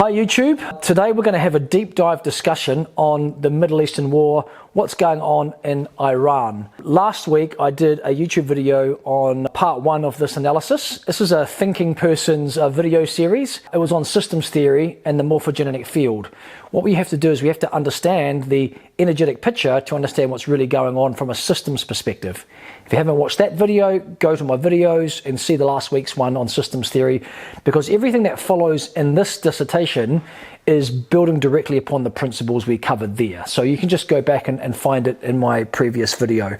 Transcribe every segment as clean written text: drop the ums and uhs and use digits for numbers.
Hi YouTube, today we're going to have a deep dive discussion on the Middle Eastern war, what's going on in Iran. Last week I did a YouTube video on part 1 of this analysis. This is a thinking person's video series. It was on systems theory and the morphogenetic field. What we have to do is we have to understand the energetic picture to understand what's really going on from a systems perspective. If you haven't watched that video, go to my videos and see the last week's one on systems theory, because everything that follows in this dissertation is building directly upon the principles we covered there. So you can just go back and find it in my previous video.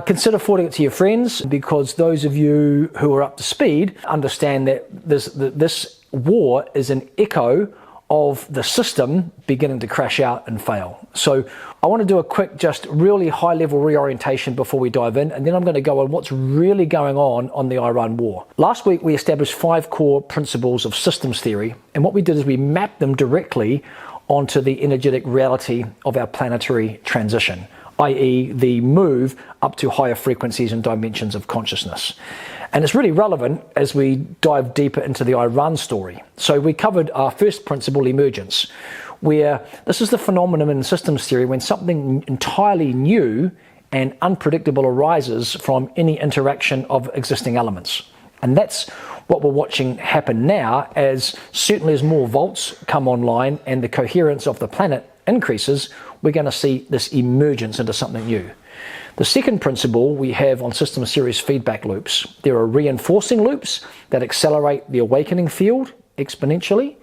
Consider forwarding it to your friends, because those of you who are up to speed understand that this war is an echo of the system beginning to crash out and fail. So I want to do a quick, just really high level reorientation before we dive in, and then I'm going to go on what's really going on the Iran war. Last week we established 5 core principles of systems theory, and what we did is we mapped them directly onto the energetic reality of our planetary transition, i.e. the move up to higher frequencies and dimensions of consciousness. And it's really relevant as we dive deeper into the Iran story. So we covered our first principle, emergence, where this is the phenomenon in systems theory when something entirely new and unpredictable arises from any interaction of existing elements. And that's what we're watching happen now, as certainly as more volts come online and the coherence of the planet increases, we're going to see this emergence into something new. The second principle we have on systems theory is feedback loops. There are reinforcing loops that accelerate the awakening field exponentially,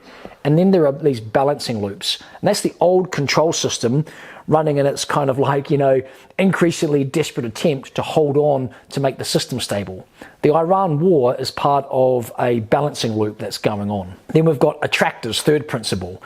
and then there are these balancing loops. And that's the old control system running in its kind of like, increasingly desperate attempt to hold on to make the system stable. The Iran war is part of a balancing loop that's going on. Then we've got attractors, third principle.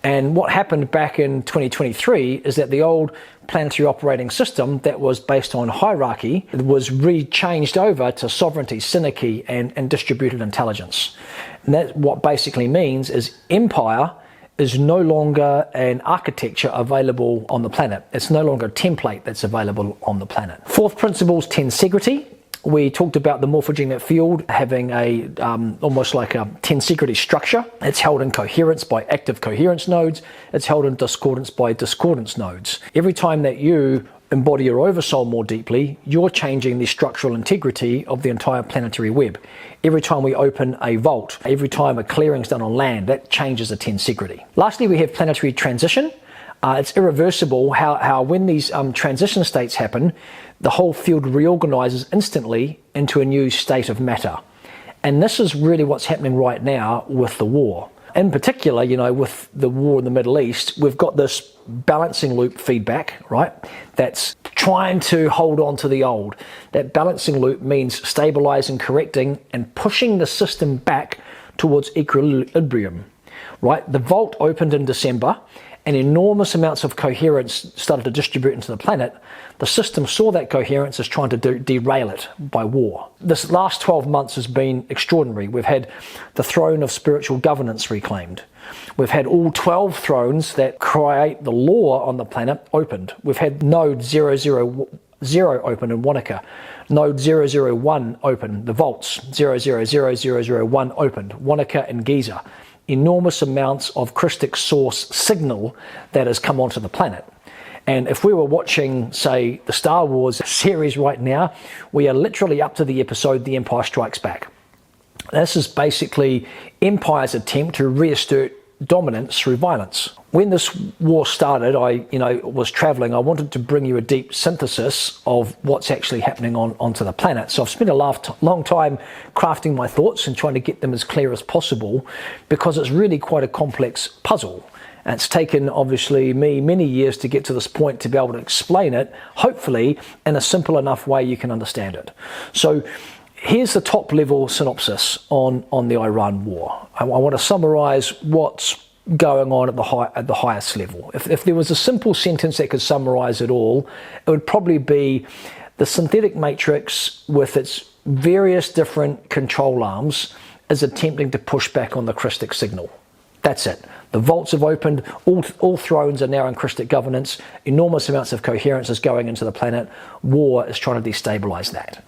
And what happened back in 2023 is that the old planetary operating system that was based on hierarchy was re-changed over to sovereignty, synarchy, and distributed intelligence. And that what basically means is empire is no longer an architecture available on the planet. It's no longer a template that's available on the planet. Fourth principle is tensegrity. We talked about the morphogenetic field having a almost like a tensegrity structure. It's held in coherence by active coherence nodes. It's held in discordance by discordance nodes. Every time that you embody your oversoul more deeply, you're changing the structural integrity of the entire planetary web. Every time we open a vault, every time a clearing's done on land, that changes the tensegrity. Lastly, we have planetary transition. It's irreversible how when these transition states happen, the whole field reorganizes instantly into a new state of matter. And this is really what's happening right now with the war. In particular, with the war in the Middle East, we've got this balancing loop feedback, right? That's trying to hold on to the old. That balancing loop means stabilizing, correcting, and pushing the system back towards equilibrium, right? The vault opened in December, and enormous amounts of coherence started to distribute into the planet. The system saw that coherence as trying to derail it by war. This last 12 months has been extraordinary. We've had the throne of spiritual governance reclaimed. We've had all 12 thrones that create the law on the planet opened. We've had node 000 open in Wanaka, node 001 open, the vaults 000001 opened, Wanaka and Giza. Enormous amounts of Christic source signal that has come onto the planet. And if we were watching, say, the Star Wars series right now, we are literally up to the episode The Empire Strikes Back. This is basically Empire's attempt to reassert dominance through violence. When this war started, I was traveling. I wanted to bring you a deep synthesis of what's actually happening onto the planet. So I've spent a long time crafting my thoughts and trying to get them as clear as possible, because it's really quite a complex puzzle. And it's taken, obviously, me many years to get to this point to be able to explain it, hopefully in a simple enough way you can understand it. So here's the top level synopsis on the Iran war. I want to summarize what's going on at the highest level. If there was a simple sentence that could summarize it all, it would probably be the synthetic matrix with its various different control arms is attempting to push back on the Christic signal. That's it. The vaults have opened, all thrones are now in Christic governance, enormous amounts of coherence is going into the planet, war is trying to destabilize that.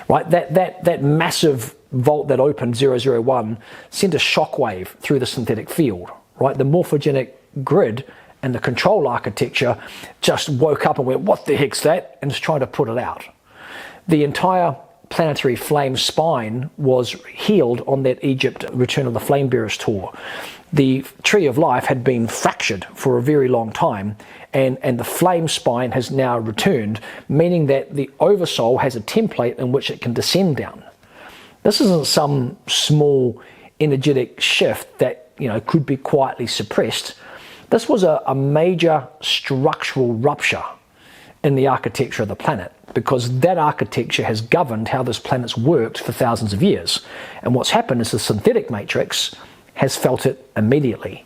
Right? That massive vault that opened 001 sent a shockwave through the synthetic field. right? The morphogenic grid and the control architecture just woke up and went, what the heck's that? And is trying to put it out. The entire planetary flame spine was healed on that Egypt Return of the Flame Bearers tour. The tree of life had been fractured for a very long time, and the flame spine has now returned, meaning that the oversoul has a template in which it can descend down. This isn't some small energetic shift that, you know, could be quietly suppressed. This was a major structural rupture in the architecture of the planet, because that architecture has governed how this planet's worked for thousands of years. And what's happened is the synthetic matrix has felt it immediately.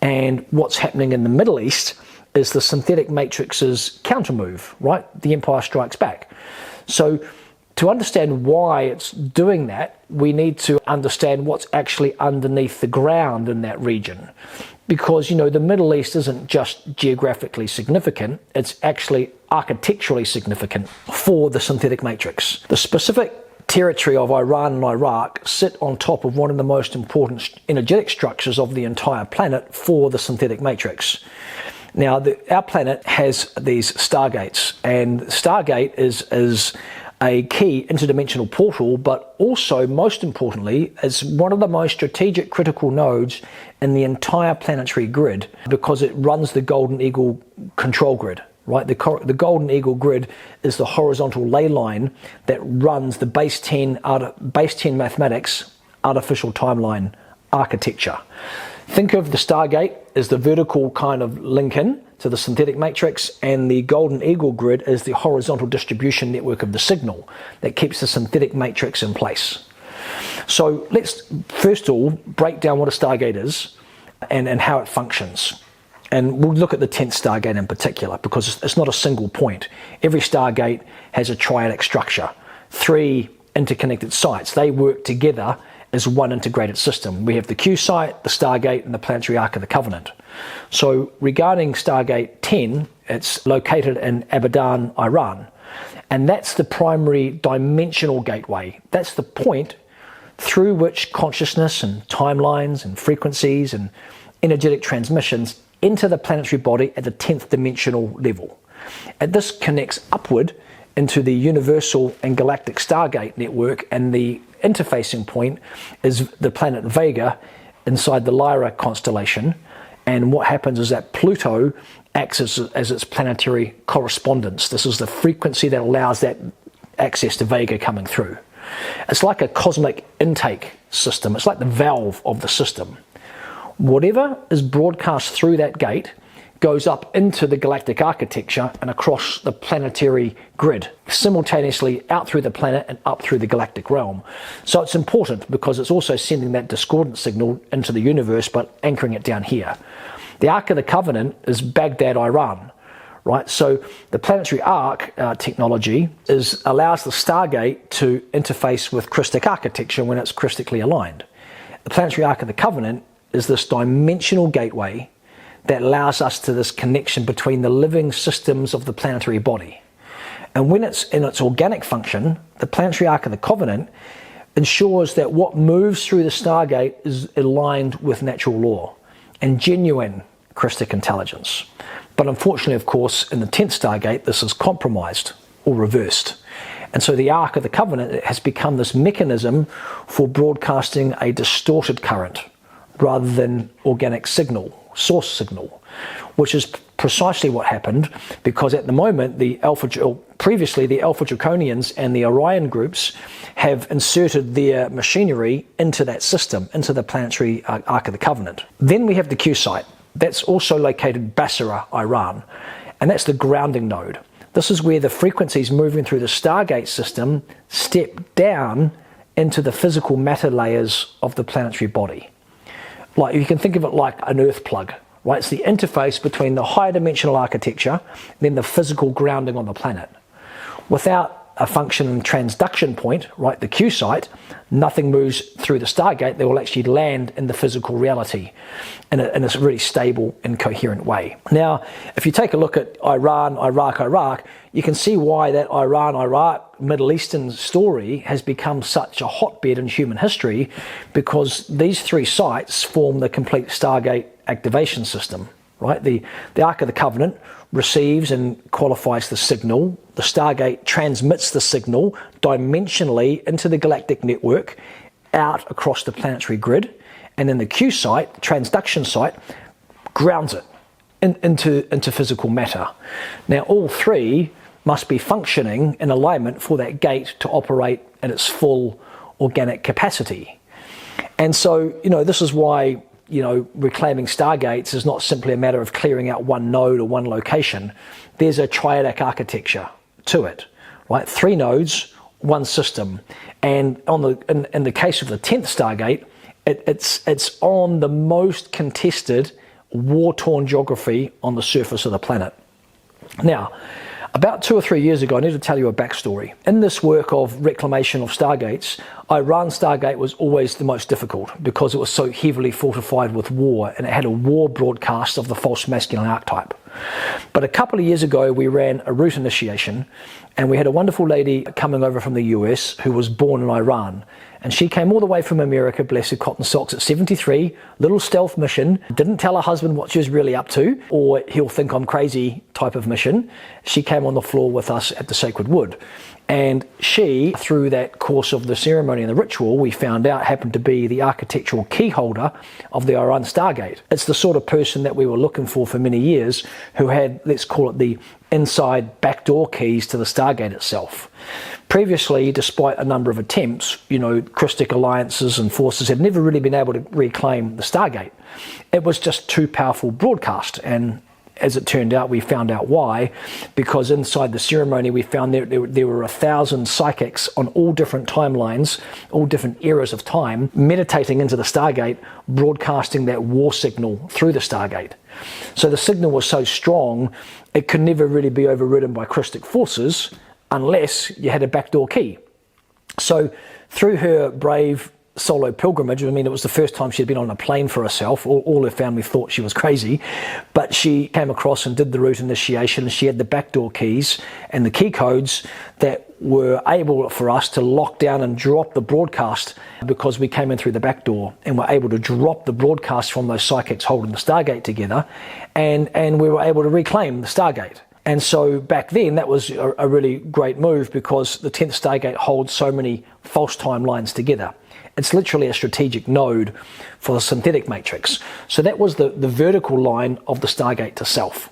And what's happening in the Middle East is the synthetic matrix's countermove, right? The Empire Strikes Back. So to understand why it's doing that, we need to understand what's actually underneath the ground in that region. Because, you know, the Middle East isn't just geographically significant, it's actually architecturally significant for the synthetic matrix. The specific territory of Iran and Iraq sit on top of one of the most important energetic structures of the entire planet for the synthetic matrix. Now, our planet has these Stargates, and Stargate is a key interdimensional portal, but also, most importantly, is one of the most strategic critical nodes in the entire planetary grid, because it runs the Golden Eagle control grid, right? The Golden Eagle grid is the horizontal ley line that runs the base 10 mathematics artificial timeline architecture. Think of the Stargate as the vertical kind of link in to the synthetic matrix, and the Golden Eagle grid is the horizontal distribution network of the signal that keeps the synthetic matrix in place. So let's first of all break down what a Stargate is and how it functions. And we'll look at the 10th Stargate in particular, because it's not a single point. Every Stargate has a triadic structure, 3 interconnected sites. They work together as one integrated system. We have the Q site, the Stargate, and the planetary Ark of the Covenant. So regarding Stargate 10, it's located in Abadan, Iran. And that's the primary dimensional gateway. That's the point through which consciousness and timelines and frequencies and energetic transmissions enter the planetary body at the 10th dimensional level. And this connects upward into the universal and galactic Stargate network, and the interfacing point is the planet Vega inside the Lyra constellation. And what happens is that Pluto acts as its planetary correspondence. This is the frequency that allows that access to Vega coming through. It's like a cosmic intake system. It's like the valve of the system. Whatever is broadcast through that gate goes up into the galactic architecture and across the planetary grid, simultaneously out through the planet and up through the galactic realm. So it's important because it's also sending that discordant signal into the universe, but anchoring it down here. The Ark of the Covenant is Baghdad, Iran, right? So the planetary arc technology allows the Stargate to interface with crystic architecture when it's crystically aligned. The planetary Ark of the Covenant is this dimensional gateway that allows us to this connection between the living systems of the planetary body. And when it's in its organic function, the planetary Ark of the Covenant ensures that what moves through the Stargate is aligned with natural law and genuine crystic intelligence. But unfortunately, of course, in the 10th Stargate, this is compromised or reversed. And so the Ark of the Covenant has become this mechanism for broadcasting a distorted current rather than organic signal, source signal, which is precisely what happened, because at the moment previously the Alpha Draconians and the Orion groups have inserted their machinery into that system, into the planetary Ark of the Covenant. Then we have the Q site. That's also located in Basra, Iran, and that's the grounding node. This is where the frequencies moving through the Stargate system step down into the physical matter layers of the planetary body. Like, you can think of it like an earth plug, right? It's the interface between the higher dimensional architecture and then the physical grounding on the planet. Without a function and transduction point, right, the Q site, nothing moves through the Stargate. They will actually land in the physical reality in a really stable and coherent way. Now, if you take a look at Iran, Iraq, you can see why that Iran, Iraq, Middle Eastern story has become such a hotbed in human history, because these three sites form the complete Stargate activation system, right? The Ark of the Covenant receives and qualifies the signal. The Stargate transmits the signal dimensionally into the galactic network out across the planetary grid. And then the Q site, transduction site, grounds it into physical matter. Now, all three must be functioning in alignment for that gate to operate in its full organic capacity. And so, this is why, reclaiming Stargates is not simply a matter of clearing out one node or one location. There's a triadic architecture to it, right? 3 nodes, 1 system. And in the case of the 10th Stargate, it's on the most contested, war-torn geography on the surface of the planet. Now, about 2 or 3 years ago, I need to tell you a backstory. In this work of reclamation of Stargates, Iran Stargate was always the most difficult because it was so heavily fortified with war, and it had a war broadcast of the false masculine archetype. But a couple of years ago, we ran a route initiation, and we had a wonderful lady coming over from the US who was born in Iran. And she came all the way from America, bless her cotton socks, at 73, little stealth mission, didn't tell her husband what she was really up to, or he'll think I'm crazy type of mission. She came on the floor with us at the Sacred Wood. And she, through that course of the ceremony and the ritual, we found out happened to be the architectural key holder of the Iran Stargate. It's the sort of person that we were looking for many years, who had, let's call it, the inside backdoor keys to the Stargate itself. Previously, despite a number of attempts, Christic alliances and forces had never really been able to reclaim the Stargate. It was just too powerful broadcast, and as it turned out, we found out why, because inside the ceremony we found there were 1,000 psychics on all different timelines, all different eras of time, meditating into the Stargate, broadcasting that war signal through the Stargate. So the signal was so strong, it could never really be overridden by Christic forces unless you had a backdoor key. So through her brave solo pilgrimage, it was the first time she'd been on a plane for herself. All her family thought she was crazy, but she came across and did the route initiation. She had the backdoor keys and the key codes that were able for us to lock down and drop the broadcast, because we came in through the back door and were able to drop the broadcast from those psychics holding the Stargate together, and we were able to reclaim the Stargate. And so back then, that was a really great move, because the 10th Stargate holds so many false timelines together. It's literally a strategic node for the synthetic matrix. So that was the vertical line of the Stargate to self.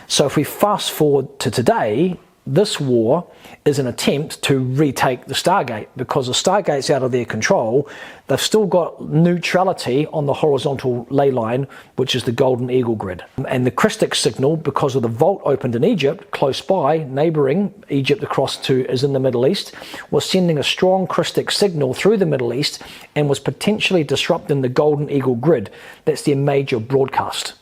So if we fast forward to today, this war is an attempt to retake the Stargate, because the Stargate's out of their control. They've still got neutrality on the horizontal ley line, which is the Golden Eagle grid. And the Christic signal, because of the vault opened in Egypt, close by, neighboring Egypt is in the Middle East, was sending a strong Christic signal through the Middle East and was potentially disrupting the Golden Eagle grid. That's their major broadcast.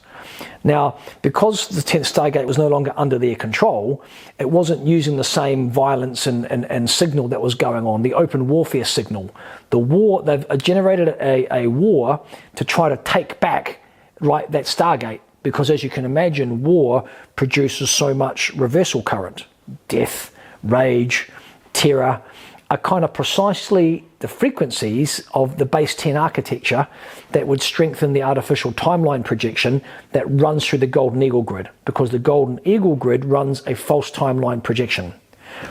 Now, because the 10th Stargate was no longer under their control, it wasn't using the same violence and signal that was going on, the open warfare signal. The war, they've generated a war to try to take back, right, that Stargate, because as you can imagine, war produces so much reversal current. Death, rage, terror are kind of precisely the frequencies of the base 10 architecture that would strengthen the artificial timeline projection that runs through the Golden Eagle grid, because the Golden Eagle grid runs a false timeline projection,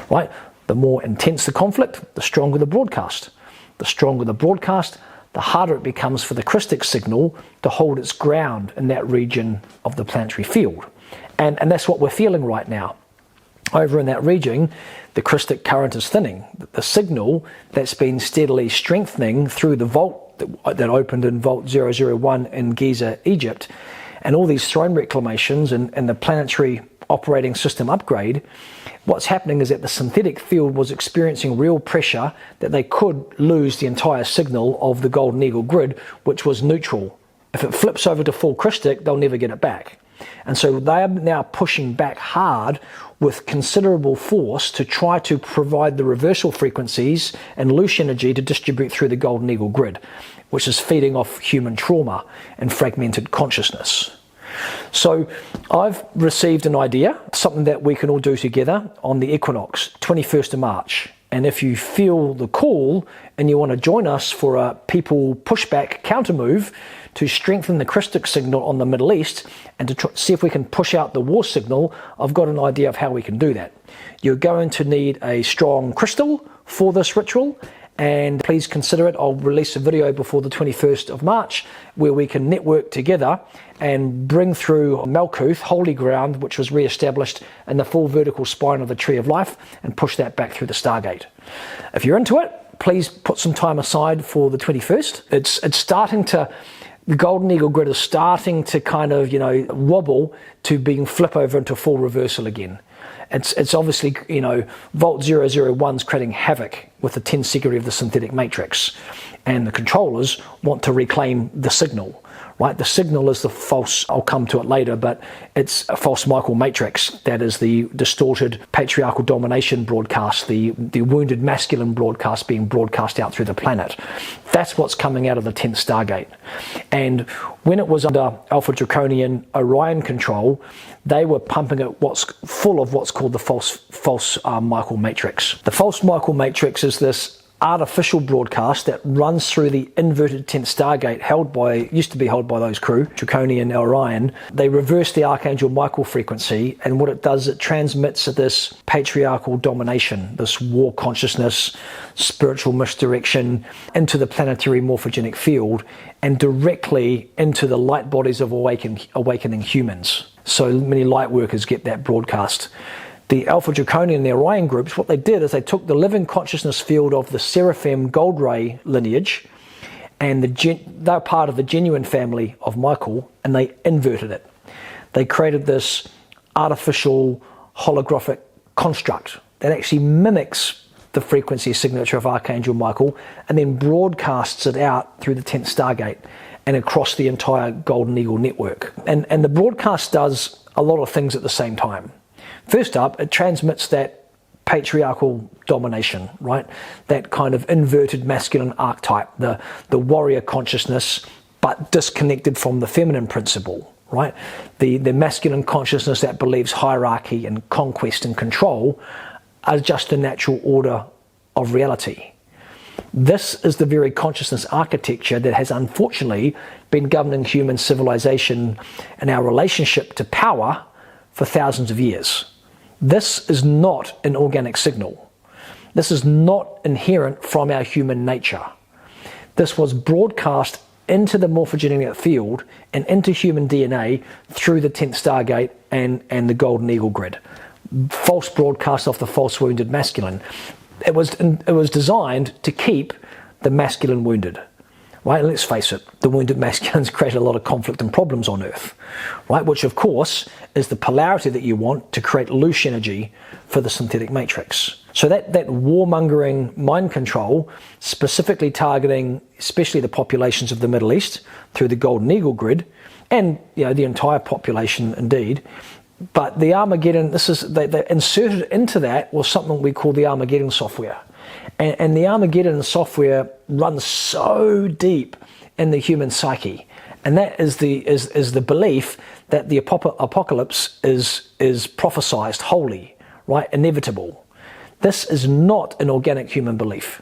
right? The more intense the conflict, the stronger the broadcast. The stronger the broadcast, the harder it becomes for the Christic signal to hold its ground in that region of the planetary field. And that's what we're feeling right now. Over in that region, the Christic current is thinning. The signal that's been steadily strengthening through the vault that opened in Vault 001 in Giza, Egypt, and all these throne reclamations and the planetary operating system upgrade, what's happening is that the synthetic field was experiencing real pressure that they could lose the entire signal of the Golden Eagle grid, which was neutral. If it flips over to full Christic, they'll never get it back. And so they are now pushing back hard with considerable force to try to provide the reversal frequencies and loose energy to distribute through the golden eagle grid, which is feeding off human trauma and fragmented consciousness. So I've received an idea, something that we can all do together on the equinox, 21st of March. And if you feel the call and you want to join us for a people pushback counter move to strengthen the Christic signal on the Middle East and to see if we can push out the war signal, I've got an idea of how we can do that. You're going to need a strong crystal for this ritual, and please consider it. I'll release a video before the 21st of March where we can network together and bring through Malkuth, holy ground, which was re-established in the full vertical spine of the Tree of Life, and push that back through the Stargate. If you're into it, please put some time aside for the 21st. It's starting to, the golden eagle grid is starting to kind of, wobble to being flip over into full reversal again. It's obviously, Volt 001's creating havoc with the 10 security of the synthetic matrix, and the controllers want to reclaim the signal, right? The signal is the false, I'll come to it later, but it's a false Michael matrix that is the distorted patriarchal domination broadcast, the wounded masculine broadcast being broadcast out through the planet. That's what's coming out of the 10th Stargate. And when it was under Alpha Draconian Orion control, they were pumping it full of what's called the false Michael matrix. The false Michael matrix is this artificial broadcast that runs through the inverted 10th Stargate used to be held by those crew, Draconian Orion. They reverse the Archangel Michael frequency, and what it does, it transmits this patriarchal domination, this war consciousness, spiritual misdirection into the planetary morphogenetic field and directly into the light bodies of awakening humans. So many light workers get that broadcast. The Alpha Draconian and the Orion groups, what they did is they took the living consciousness field of the Seraphim Gold Ray lineage, and they're part of the genuine family of Michael, and they inverted it. They created this artificial holographic construct that actually mimics the frequency signature of Archangel Michael and then broadcasts it out through the 10th Stargate and across the entire Golden Eagle network. And the broadcast does a lot of things at the same time. First up, it transmits that patriarchal domination, right? That kind of inverted masculine archetype, the warrior consciousness, but disconnected from the feminine principle, right? The masculine consciousness that believes hierarchy and conquest and control are just the natural order of reality. This is the very consciousness architecture that has unfortunately been governing human civilization and our relationship to power for thousands of years. This is not an organic signal. This is not inherent from our human nature. This was broadcast into the morphogenetic field and into human DNA through the 10th Stargate and the Golden Eagle grid. False broadcast of the false wounded masculine. It was designed to keep the masculine wounded. Right, and let's face it, the wounded masculines create a lot of conflict and problems on Earth, right? Which, of course, is the polarity that you want to create loose energy for the synthetic matrix. So that warmongering mind control, specifically targeting especially the populations of the Middle East through the Golden Eagle grid, and the entire population indeed. But the Armageddon, they inserted into that was something we call the Armageddon software. And the Armageddon software runs so deep in the human psyche, and that is the belief that the apocalypse is prophesized wholly, right, inevitable. This is not an organic human belief.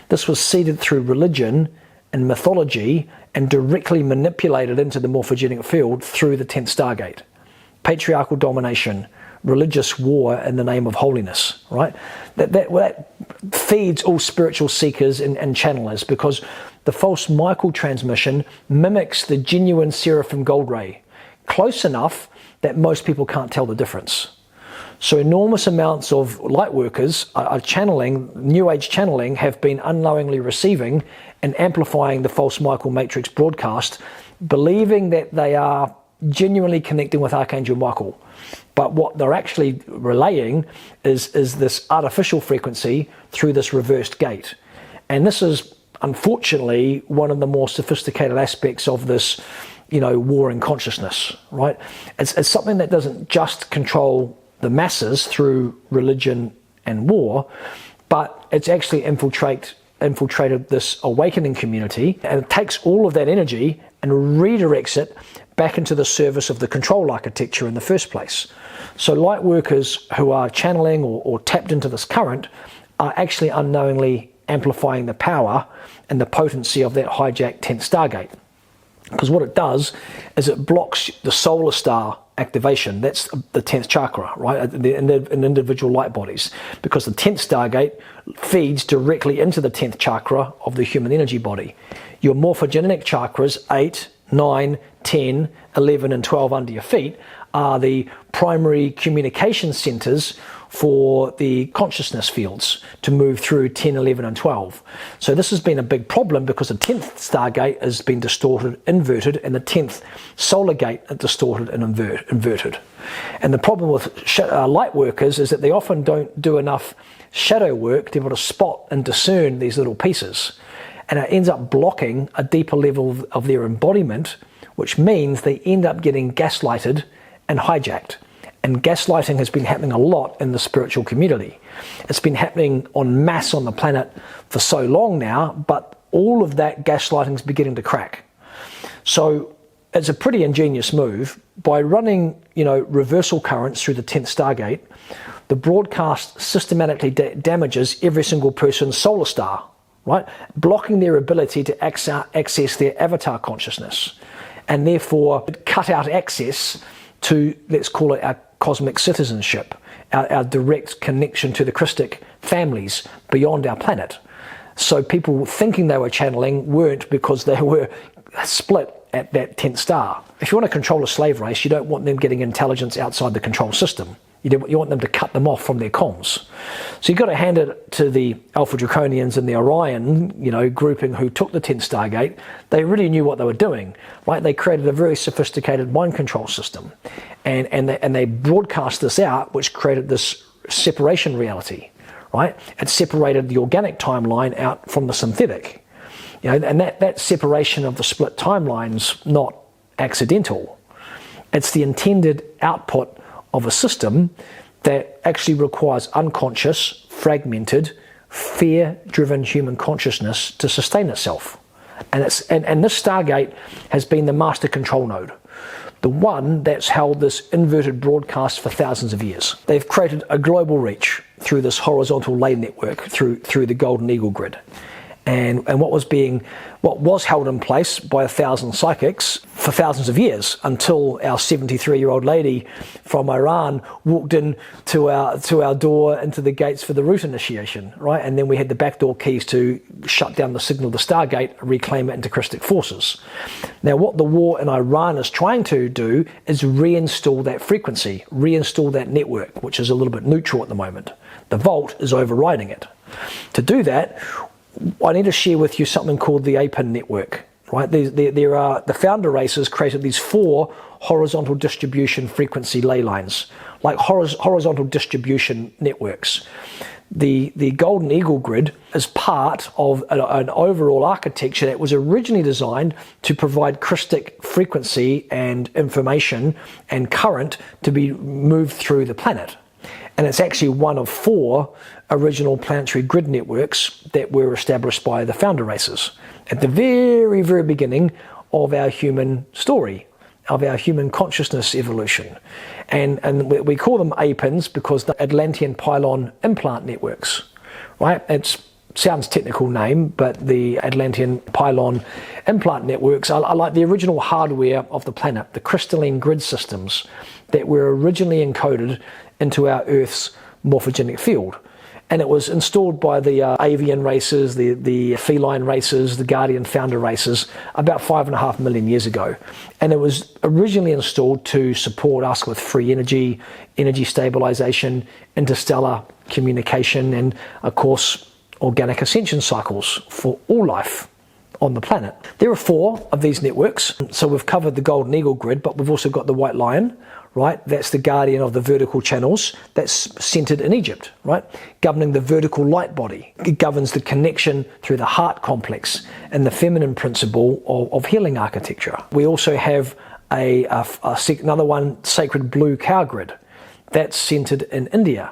This was seeded through religion and mythology and directly manipulated into the morphogenetic field through the 10th Stargate. Patriarchal domination, religious war in the name of holiness, right? That feeds all spiritual seekers and channelers, because the false Michael transmission mimics the genuine Seraphim Gold Ray, close enough that most people can't tell the difference. So enormous amounts of light workers are channeling, New Age channeling, have been unknowingly receiving and amplifying the false Michael matrix broadcast, believing that they are genuinely connecting with Archangel Michael. But what they're actually relaying is this artificial frequency through this reversed gate. And this is, unfortunately, one of the more sophisticated aspects of this, war in consciousness, right? It's something that doesn't just control the masses through religion and war, but it's actually infiltrated this awakening community, and it takes all of that energy and redirects it back into the service of the control architecture in the first place. So light workers who are channeling or tapped into this current are actually unknowingly amplifying the power and the potency of that hijacked 10th Stargate. Because what it does is it blocks the solar star activation. That's the 10th chakra, right, in individual light bodies. Because the 10th Stargate feeds directly into the 10th chakra of the human energy body. Your morphogenetic chakras, 8, 9, 10, 11, and 12 under your feet, are the primary communication centers for the consciousness fields to move through 10, 11, and 12. So this has been a big problem because the 10th Stargate has been distorted, inverted, and the 10th solar gate is distorted and inverted. And the problem with light workers is that they often don't do enough shadow work to be able to spot and discern these little pieces. And it ends up blocking a deeper level of their embodiment, which means they end up getting gaslighted and hijacked. And gaslighting has been happening a lot in the spiritual community. It's been happening en masse on the planet for so long now, but all of that gaslighting is beginning to crack. So it's a pretty ingenious move. By running, reversal currents through the 10th Stargate, the broadcast systematically damages every single person's solar star, right? Blocking their ability to access their avatar consciousness, and therefore cut out access to, let's call it, our cosmic citizenship, our direct connection to the Christic families beyond our planet. So people thinking they were channeling weren't, because they were split at that 10th star. If you want to control a slave race, you don't want them getting intelligence outside the control system. You want them to cut them off from their comms. So you've got to hand it to the Alpha Draconians and the Orion, grouping who took the 10th Stargate. They really knew what they were doing, right? They created a very sophisticated mind control system. And they broadcast this out, which created this separation reality, right? It separated the organic timeline out from the synthetic. And that separation of the split timeline's not accidental. It's the intended output of a system that actually requires unconscious, fragmented, fear-driven human consciousness to sustain itself. And this Stargate has been the master control node, the one that's held this inverted broadcast for thousands of years. They've created a global reach through this horizontal lane network, through the Golden Eagle grid. And what was held in place by 1,000 psychics for thousands of years, until our 73-year-old lady from Iran walked in to our door into the gates for the root initiation, right? And then we had the backdoor keys to shut down the signal of the Stargate, reclaim it into Christic forces. Now, what the war in Iran is trying to do is reinstall that frequency, reinstall that network, which is a little bit neutral at the moment. The Vault is overriding it. To do that, I need to share with you something called the APIN network, right? There are the founder races created these 4 horizontal distribution frequency ley lines, like horizontal distribution networks. The Golden Eagle grid is part of an overall architecture that was originally designed to provide Christic frequency and information and current to be moved through the planet. And it's actually one of 4 original planetary grid networks that were established by the founder races at the very, very beginning of our human story, of our human consciousness evolution. And we call them APINs because the Atlantean pylon implant networks, right? It sounds technical name, but the Atlantean pylon implant networks are like the original hardware of the planet, the crystalline grid systems that were originally encoded into our Earth's morphogenic field. And it was installed by the avian races, the feline races, the guardian founder races about 5.5 million years ago. And it was originally installed to support us with free energy, energy stabilization, interstellar communication, and of course, organic ascension cycles for all life on the planet. There are 4 of these networks. So we've covered the Golden Eagle grid, but we've also got the White Lion, right? That's the guardian of the vertical channels. That's centered in Egypt, right? Governing the vertical light body. It governs the connection through the heart complex and the feminine principle of healing architecture. We also have another one, sacred blue cow grid. that's centered in India.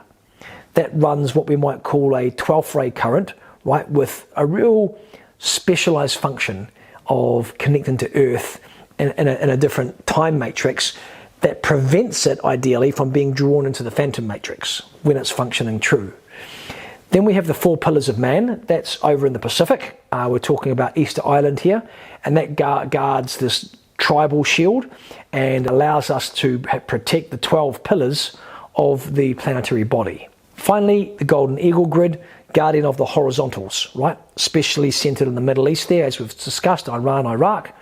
That runs what we might call a 12th ray current, right, with a real specialized function of connecting to Earth in a different time matrix that prevents it, ideally, from being drawn into the phantom matrix when it's functioning true. Then we have the 4 pillars of man. That's over in the Pacific. We're talking about Easter Island here, and that guards this tribal shield and allows us to protect the 12 pillars of the planetary body. Finally, the Golden Eagle Grid, guardian of the horizontals, right? Especially centered in the Middle East there, as we've discussed, Iran, Iraq.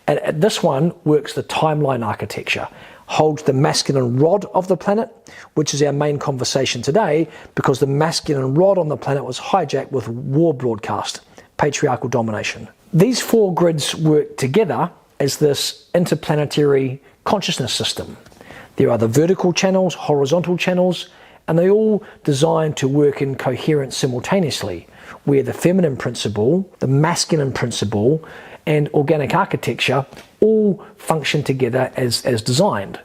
And this one works the timeline architecture, holds the masculine rod of the planet, which is our main conversation today, because the masculine rod on the planet was hijacked with war broadcast, patriarchal domination. These 4 grids work together as this interplanetary consciousness system. There are the vertical channels, horizontal channels, and they all designed to work in coherence simultaneously, where the feminine principle, the masculine principle, and organic architecture all function together as designed.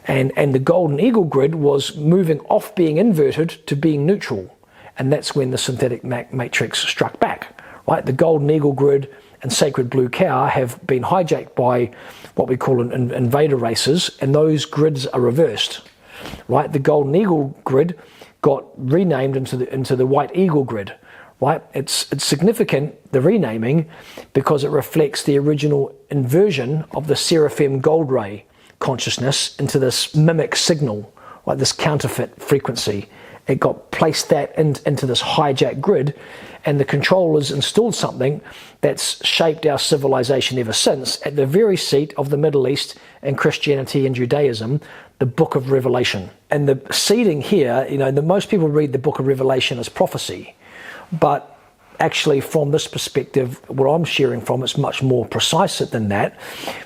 And the Golden Eagle Grid was moving off being inverted to being neutral. And that's when the synthetic matrix struck back, right? The Golden Eagle Grid and Sacred Blue Cow have been hijacked by what we call invader races, and those grids are reversed. Right, the Golden Eagle Grid got renamed into the White Eagle Grid. Right, it's significant, the renaming, because it reflects the original inversion of the Seraphim Gold Ray consciousness into this mimic signal, like this counterfeit frequency. It got placed that into this hijacked grid, and the controllers installed something that's shaped our civilization ever since at the very seat of the Middle East and Christianity and Judaism, the Book of Revelation. And the seeding here, most people read the Book of Revelation as prophecy, but actually from this perspective, where I'm sharing from, it's much more precise than that,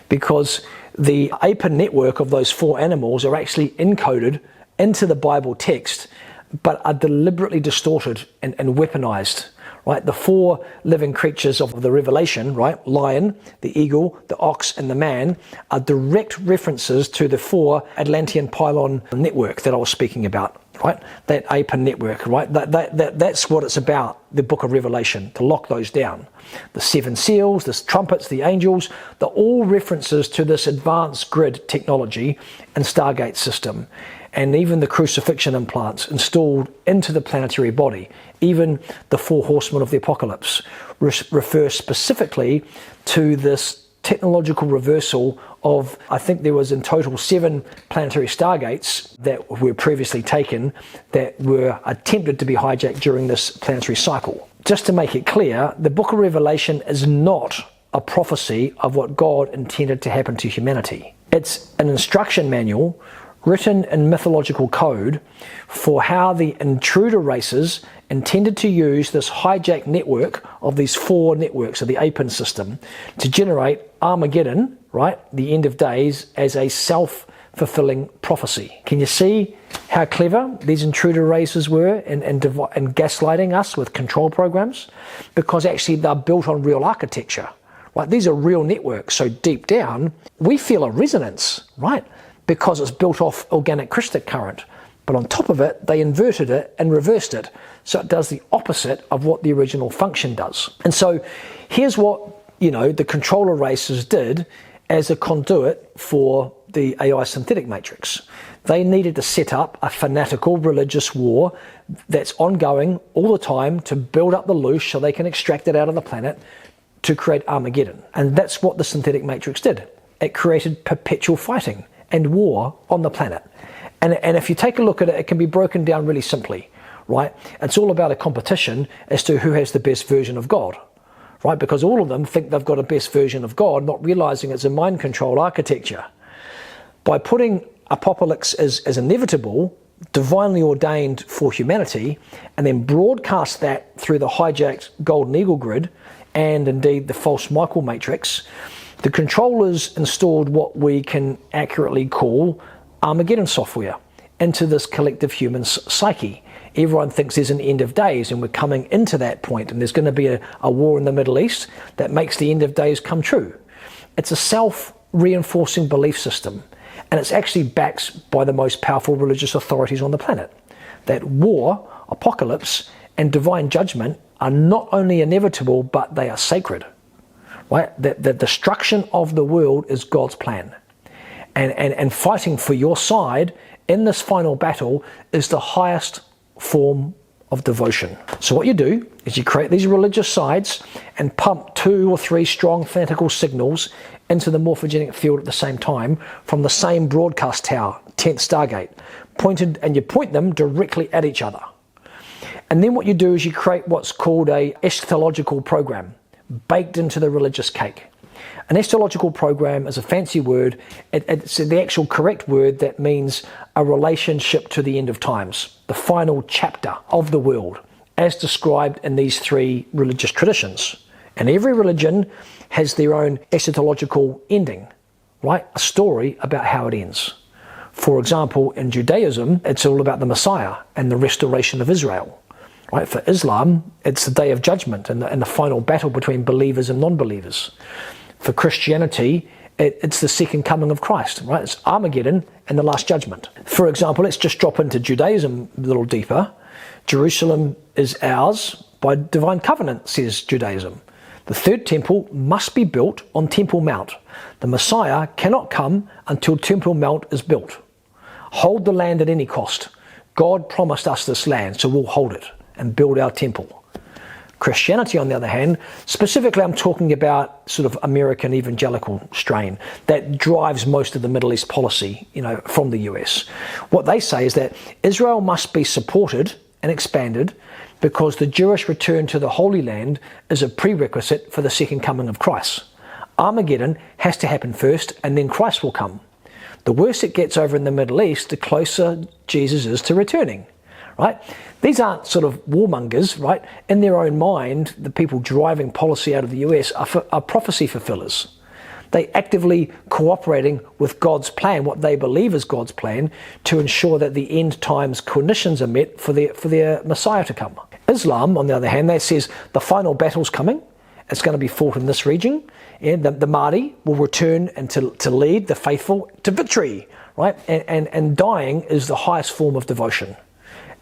because the apen network of those 4 animals are actually encoded into the Bible text, but are deliberately distorted and weaponized. Right, the 4 living creatures of the Revelation, right, lion, the eagle, the ox, and the man, are direct references to the 4 Atlantean pylon network that I was speaking about, right? That apen network, right? That's what it's about, the Book of Revelation, to lock those down. The 7 seals, the trumpets, the angels, they're all references to this advanced grid technology and Stargate system. And even the crucifixion implants installed into the planetary body, even the 4 horsemen of the apocalypse, refer specifically to this technological reversal of, I think there was in total 7 planetary stargates that were previously taken that were attempted to be hijacked during this planetary cycle. Just to make it clear, the Book of Revelation is not a prophecy of what God intended to happen to humanity. It's an instruction manual written in mythological code for how the intruder races intended to use this hijacked network of these 4 networks of the apen system to generate Armageddon, right, the end of days, as a self-fulfilling prophecy. Can you see how clever these intruder races were in gaslighting us with control programs? Because actually they're built on real architecture. Right? These are real networks, so deep down we feel a resonance, right? Because it's built off organic crystal current. But on top of it, they inverted it and reversed it. So it does the opposite of what the original function does. And so here's what, the controller races did as a conduit for the AI synthetic matrix. They needed to set up a fanatical religious war that's ongoing all the time to build up the loose so they can extract it out of the planet to create Armageddon. And that's what the synthetic matrix did. It created perpetual fighting and war on the planet. And if you take a look at it, it can be broken down really simply, right? It's all about a competition as to who has the best version of God, right? Because all of them think they've got a best version of God, not realizing it's a mind control architecture. By putting apocalypse as inevitable, divinely ordained for humanity, and then broadcast that through the hijacked Golden Eagle Grid and indeed the false Michael matrix, the controllers installed what we can accurately call Armageddon software into this collective human psyche. Everyone thinks there's an end of days, and we're coming into that point, and there's going to be a war in the Middle East that makes the end of days come true. It's a self-reinforcing belief system, And it's actually backed by the most powerful religious authorities on the planet. That war, apocalypse, and divine judgment are not only inevitable, but they are sacred. Right? That the destruction of the world is God's plan. And fighting for your side in this final battle is the highest form of devotion. So what you do is you create these religious sides and pump 2 or 3 strong fanatical signals into the morphogenetic field at the same time from the same broadcast tower, 10th Stargate, and you point them directly at each other. And then what you do is you create what's called a eschatological program baked into the religious cake. An eschatological program is a fancy word. It's the actual correct word that means a relationship to the end of times, the final chapter of the world, as described in these 3 religious traditions. And every religion has their own eschatological ending, right? A story about how it ends. For example, in Judaism, it's all about the Messiah and the restoration of Israel. Right? For Islam, it's the day of judgment and the final battle between believers and non-believers. For Christianity, it's the second coming of Christ, right? It's Armageddon and the Last Judgment. For example, let's just drop into Judaism a little deeper. Jerusalem is ours by divine covenant, says Judaism. The third temple must be built on Temple Mount. The Messiah cannot come until Temple Mount is built. Hold the land at any cost. God promised us this land, so we'll hold it and build our temple. Christianity, on the other hand, specifically I'm talking about sort of American evangelical strain that drives most of the Middle East policy, from the US. What they say is that Israel must be supported and expanded because the Jewish return to the Holy Land is a prerequisite for the second coming of Christ. Armageddon has to happen first and then Christ will come. The worse it gets over in the Middle East, the closer Jesus is to returning. Right? These aren't sort of warmongers, right? In their own mind, the people driving policy out of the US are prophecy fulfillers. They actively cooperating with God's plan, what they believe is God's plan, to ensure that the end times conditions are met for their Messiah to come. Islam, on the other hand, that says the final battle's coming. It's going to be fought in this region. And the Mahdi will return and to lead the faithful to victory, right? And dying is the highest form of devotion.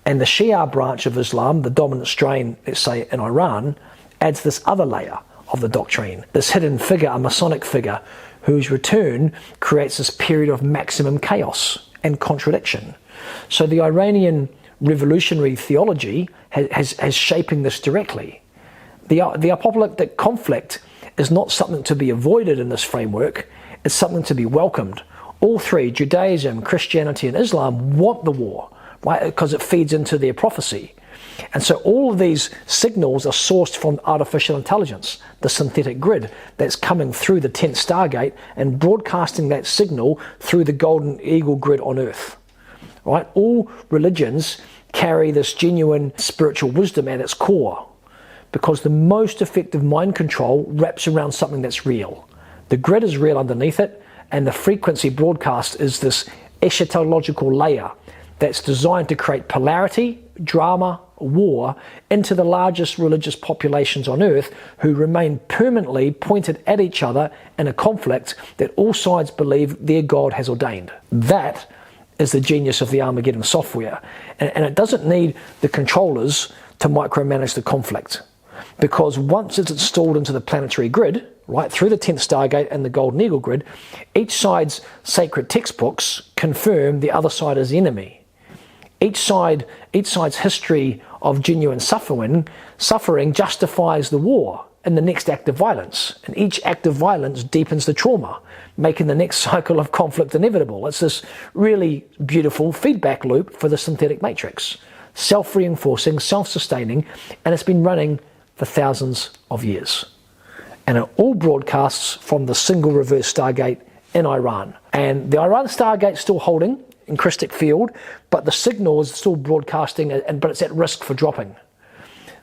And the Shia branch of Islam, the dominant strain, let's say, in Iran, adds this other layer of the doctrine, this hidden figure, a Masonic figure, whose return creates this period of maximum chaos and contradiction. So the Iranian revolutionary theology has shaping this directly. The apocalyptic conflict is not something to be avoided in this framework, it's something to be welcomed. All 3, Judaism, Christianity, and Islam, want the war. Right? Because it feeds into their prophecy. And so all of these signals are sourced from artificial intelligence, the synthetic grid that's coming through the 10th Stargate and broadcasting that signal through the golden eagle grid on Earth. Right? All religions carry this genuine spiritual wisdom at its core because the most effective mind control wraps around something that's real. The grid is real underneath it, and the frequency broadcast is this eschatological layer that's designed to create polarity, drama, war into the largest religious populations on Earth who remain permanently pointed at each other in a conflict that all sides believe their God has ordained. That is the genius of the Armageddon software. And it doesn't need the controllers to micromanage the conflict. Because once it's installed into the planetary grid, right through the 10th Stargate and the Golden Eagle grid, each side's sacred textbooks confirm the other side is the enemy. Each side's history of genuine suffering justifies the war and the next act of violence. And each act of violence deepens the trauma, making the next cycle of conflict inevitable. It's this really beautiful feedback loop for the synthetic matrix. Self-reinforcing, self-sustaining, and it's been running for thousands of years. And it all broadcasts from the single reverse Stargate in Iran. And the Iran Stargate's still holding in Christic field, but the signal is still broadcasting, but it's at risk for dropping.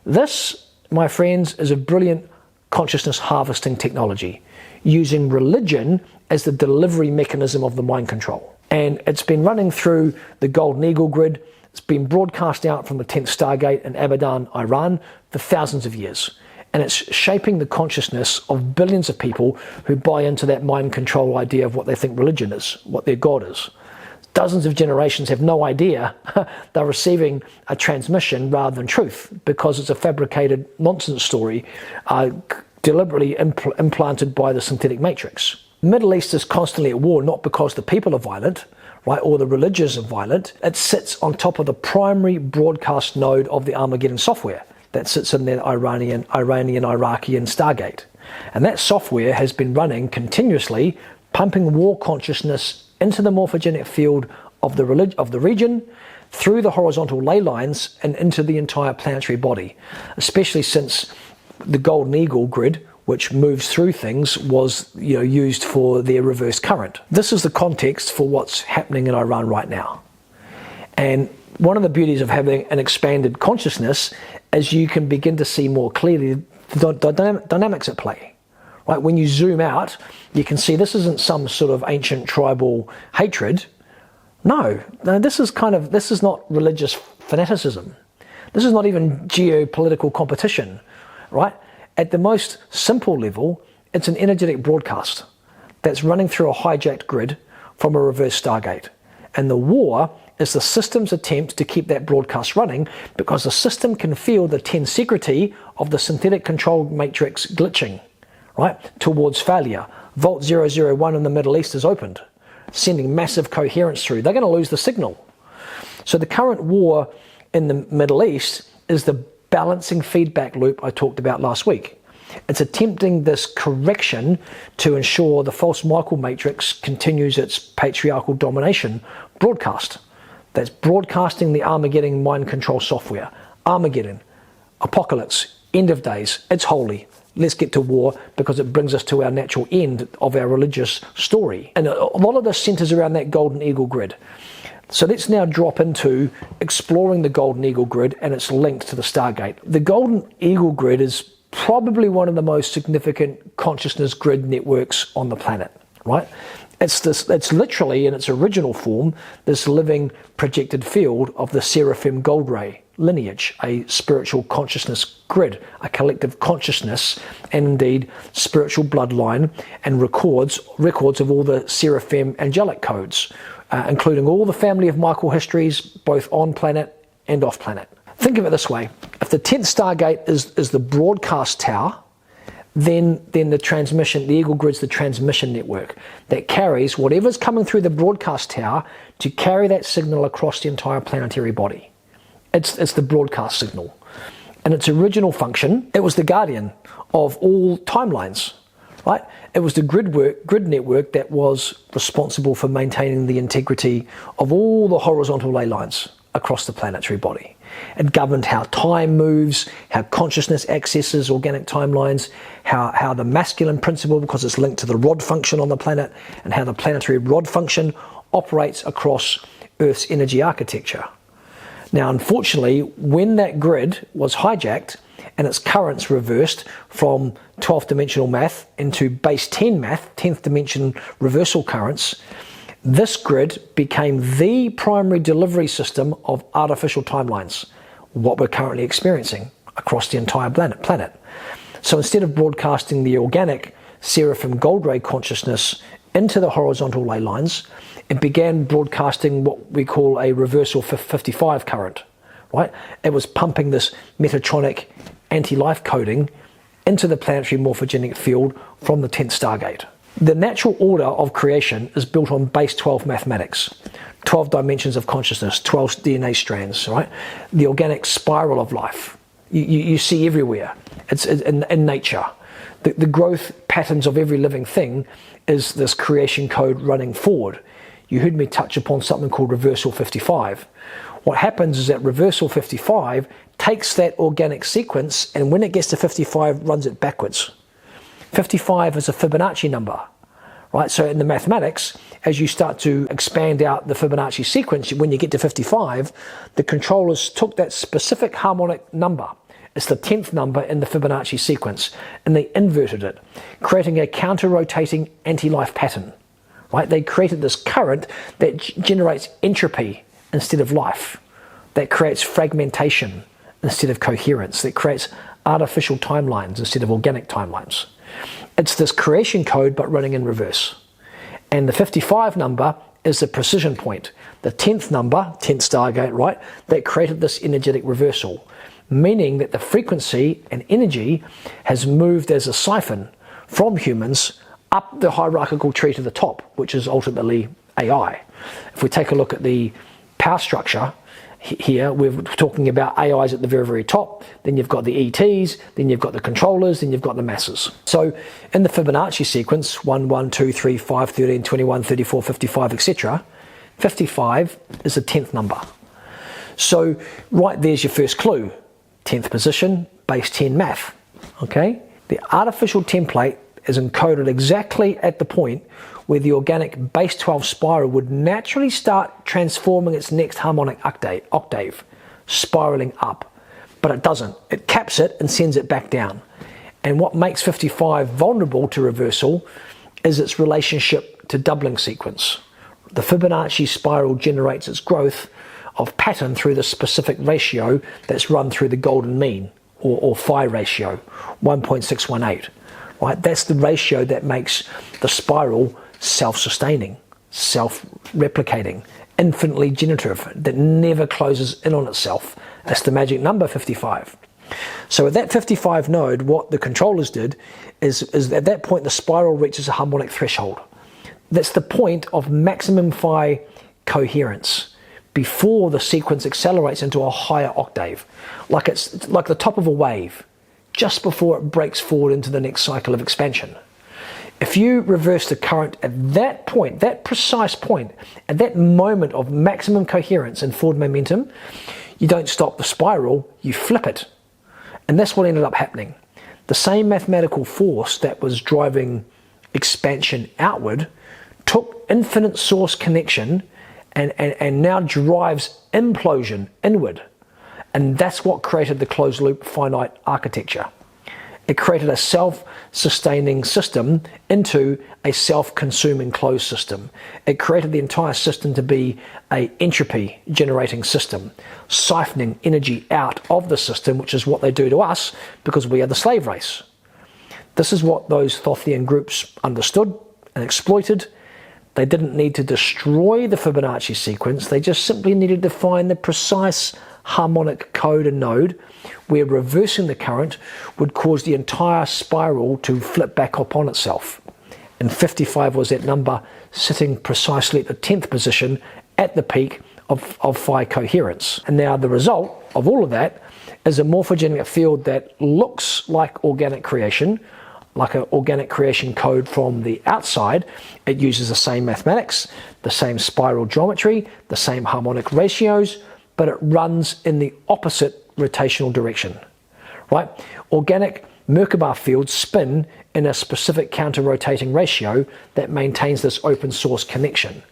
This, my friends, is a brilliant consciousness harvesting technology, using religion as the delivery mechanism of the mind control. And it's been running through the Golden Eagle grid. It's been broadcast out from the 10th Stargate in Abadan, Iran, for thousands of years. And it's shaping the consciousness of billions of people who buy into that mind control idea of what they think religion is, what their God is. Dozens of generations have no idea they're receiving a transmission rather than truth, because it's a fabricated nonsense story deliberately implanted by the synthetic matrix. The Middle East is constantly at war, not because the people are violent, right, or the religions are violent. It sits on top of the primary broadcast node of the Armageddon software that sits in that Iranian, Iraqi, and Stargate. And that software has been running continuously, pumping war consciousness into the morphogenetic field of the region, through the horizontal ley lines, and into the entire planetary body, especially since the Golden Eagle grid, which moves through things, was used for their reverse current. This is the context for what's happening in Iran right now. And one of the beauties of having an expanded consciousness is you can begin to see more clearly the dynamics at play. Right? When you zoom out, you can see this isn't some sort of ancient tribal hatred. No, this is not religious fanaticism. This is not even geopolitical competition, right? At the most simple level, it's an energetic broadcast that's running through a hijacked grid from a reverse Stargate. And the war is the system's attempt to keep that broadcast running, because the system can feel the tensegrity of the synthetic control matrix glitching, right, towards failure. Vault 001 in the Middle East is opened, sending massive coherence through. They're going to lose the signal. So the current war in the Middle East is the balancing feedback loop I talked about last week. It's attempting this correction to ensure the false Michael matrix continues its patriarchal domination broadcast. That's broadcasting the Armageddon mind control software. Armageddon, apocalypse, end of days, it's holy. Let's get to war because it brings us to our natural end of our religious story. And a lot of this centers around that Golden Eagle grid. So let's now drop into exploring the Golden Eagle grid and its link to the Stargate. The Golden Eagle grid is probably one of the most significant consciousness grid networks on the planet, right? It's literally, in its original form, this living projected field of the Seraphim Gold Ray lineage, a spiritual consciousness grid, a collective consciousness, and indeed spiritual bloodline, and records of all the Seraphim angelic codes, including all the family of Michael histories, both on planet and off planet. Think of it this way: if the 10th Stargate is the broadcast tower, then the transmission, the Eagle Grid's the transmission network that carries whatever's coming through the broadcast tower to carry that signal across the entire planetary body. It's the broadcast signal. And its original function, it was the guardian of all timelines, right? It was the grid network that was responsible for maintaining the integrity of all the horizontal ley lines across the planetary body. It governed how time moves, how consciousness accesses organic timelines, how the masculine principle, because it's linked to the rod function on the planet, and how the planetary rod function operates across Earth's energy architecture. Now, unfortunately, when that grid was hijacked and its currents reversed from 12th dimensional math into base 10 math, 10th dimension reversal currents, this grid became the primary delivery system of artificial timelines, what we're currently experiencing across the entire planet. So instead of broadcasting the organic Seraphim Gold Ray consciousness into the horizontal ley lines, it began broadcasting what we call a reversal 55 current, right? It was pumping this Metatronic anti-life coding into the planetary morphogenetic field from the 10th Stargate. The natural order of creation is built on base 12 mathematics, 12 dimensions of consciousness, 12 DNA strands, right? The organic spiral of life. You see everywhere. It's in nature. The growth patterns of every living thing is this creation code running forward. You heard me touch upon something called reversal 55. What happens is that reversal 55 takes that organic sequence, and when it gets to 55, runs it backwards. 55 is a Fibonacci number, right? So in the mathematics, as you start to expand out the Fibonacci sequence, when you get to 55, the controllers took that specific harmonic number. It's the 10th number in the Fibonacci sequence, and they inverted it, creating a counter-rotating anti-life pattern, right? They created this current that generates entropy instead of life, that creates fragmentation instead of coherence, that creates artificial timelines instead of organic timelines. It's this creation code but running in reverse. And the 55 number is the precision point. The 10th number, 10th Stargate, right, that created this energetic reversal, meaning that the frequency and energy has moved as a siphon from humans up the hierarchical tree to the top, which is ultimately AI. If we take a look at the power structure here, we're talking about AIs at the very, very top, then you've got the ETs, then you've got the controllers, then you've got the masses. So in the Fibonacci sequence, 1, 1, 2, 3, 5, 13, 21, 34, 55, etc., 55 is the 10th number. So right there's your first clue. 10th position, base 10 math. Okay? The artificial template is encoded exactly at the point where the organic base 12 spiral would naturally start transforming its next harmonic octave, spiraling up. But it doesn't. It caps it and sends it back down. And what makes 55 vulnerable to reversal is its relationship to doubling sequence. The Fibonacci spiral generates its growth of pattern through the specific ratio that's run through the golden mean, or phi ratio, 1.618. Right? That's the ratio that makes the spiral self-sustaining, self-replicating, infinitely generative, that never closes in on itself. That's the magic number 55. So at that 55 node, what the controllers did is at that point the spiral reaches a harmonic threshold. That's the point of maximum phi coherence before the sequence accelerates into a higher octave, like it's like the top of a wave, just before it breaks forward into the next cycle of expansion. If you reverse the current at that point, that precise point, at that moment of maximum coherence and forward momentum, you don't stop the spiral, you flip it. And that's what ended up happening. The same mathematical force that was driving expansion outward took infinite source connection and now drives implosion inward. And that's what created the closed loop finite architecture. It created a self-sustaining system into a self-consuming closed system. It created the entire system to be an entropy generating system, siphoning energy out of the system, which is what they do to us because we are the slave race. This is what those Thothian groups understood and exploited. They didn't need to destroy the Fibonacci sequence. They just simply needed to find the precise harmonic code and node where reversing the current would cause the entire spiral to flip back up on itself. And 55 was that number, sitting precisely at the 10th position at the peak of phi coherence. And now the result of all of that is a morphogenetic field that looks like organic creation, like an organic creation code from the outside. It uses the same mathematics, the same spiral geometry, the same harmonic ratios, but it runs in the opposite rotational direction, right? Organic Merkaba fields spin in a specific counter-rotating ratio that maintains this open source connection.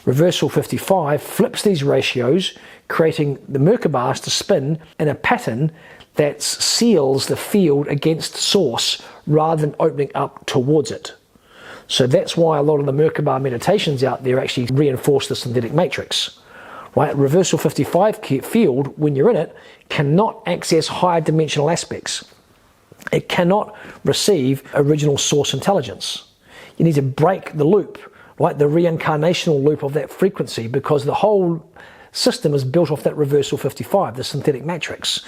Reversal 55 flips these ratios, creating the Merkabas to spin in a pattern that seals the field against source rather than opening up towards it. So that's why a lot of the Merkaba meditations out there actually reinforce the synthetic matrix. Right? Reversal 55 field, when you're in it, cannot access higher dimensional aspects. It cannot receive original source intelligence. You need to break the loop, right? The reincarnational loop of that frequency, because the whole system is built off that reversal 55, the synthetic matrix.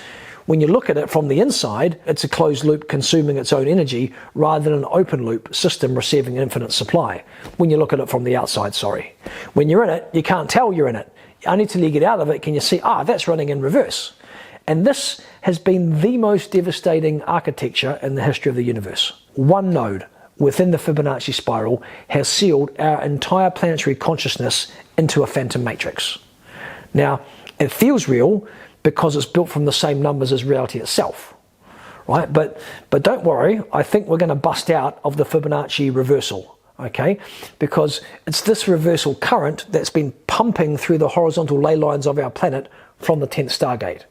When you look at it from the inside, it's a closed loop consuming its own energy rather than an open loop system receiving infinite supply. When you look at it from the outside, sorry. When you're in it, you can't tell you're in it. Only till you get out of it can you see, that's running in reverse. And this has been the most devastating architecture in the history of the universe. One node within the Fibonacci spiral has sealed our entire planetary consciousness into a phantom matrix. Now, it feels real because it's built from the same numbers as reality itself, right? But don't worry, I think we're going to bust out of the Fibonacci reversal. Okay, because it's this reversal current that's been pumping through the horizontal ley lines of our planet from the 10th Stargate.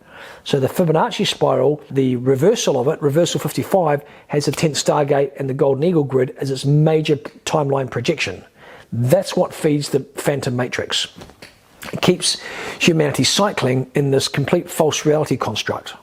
So the Fibonacci spiral, the reversal of it, reversal 55, has the 10th Stargate and the Golden Eagle grid as its major timeline projection. That's what feeds the phantom matrix. It keeps humanity cycling in this complete false reality construct.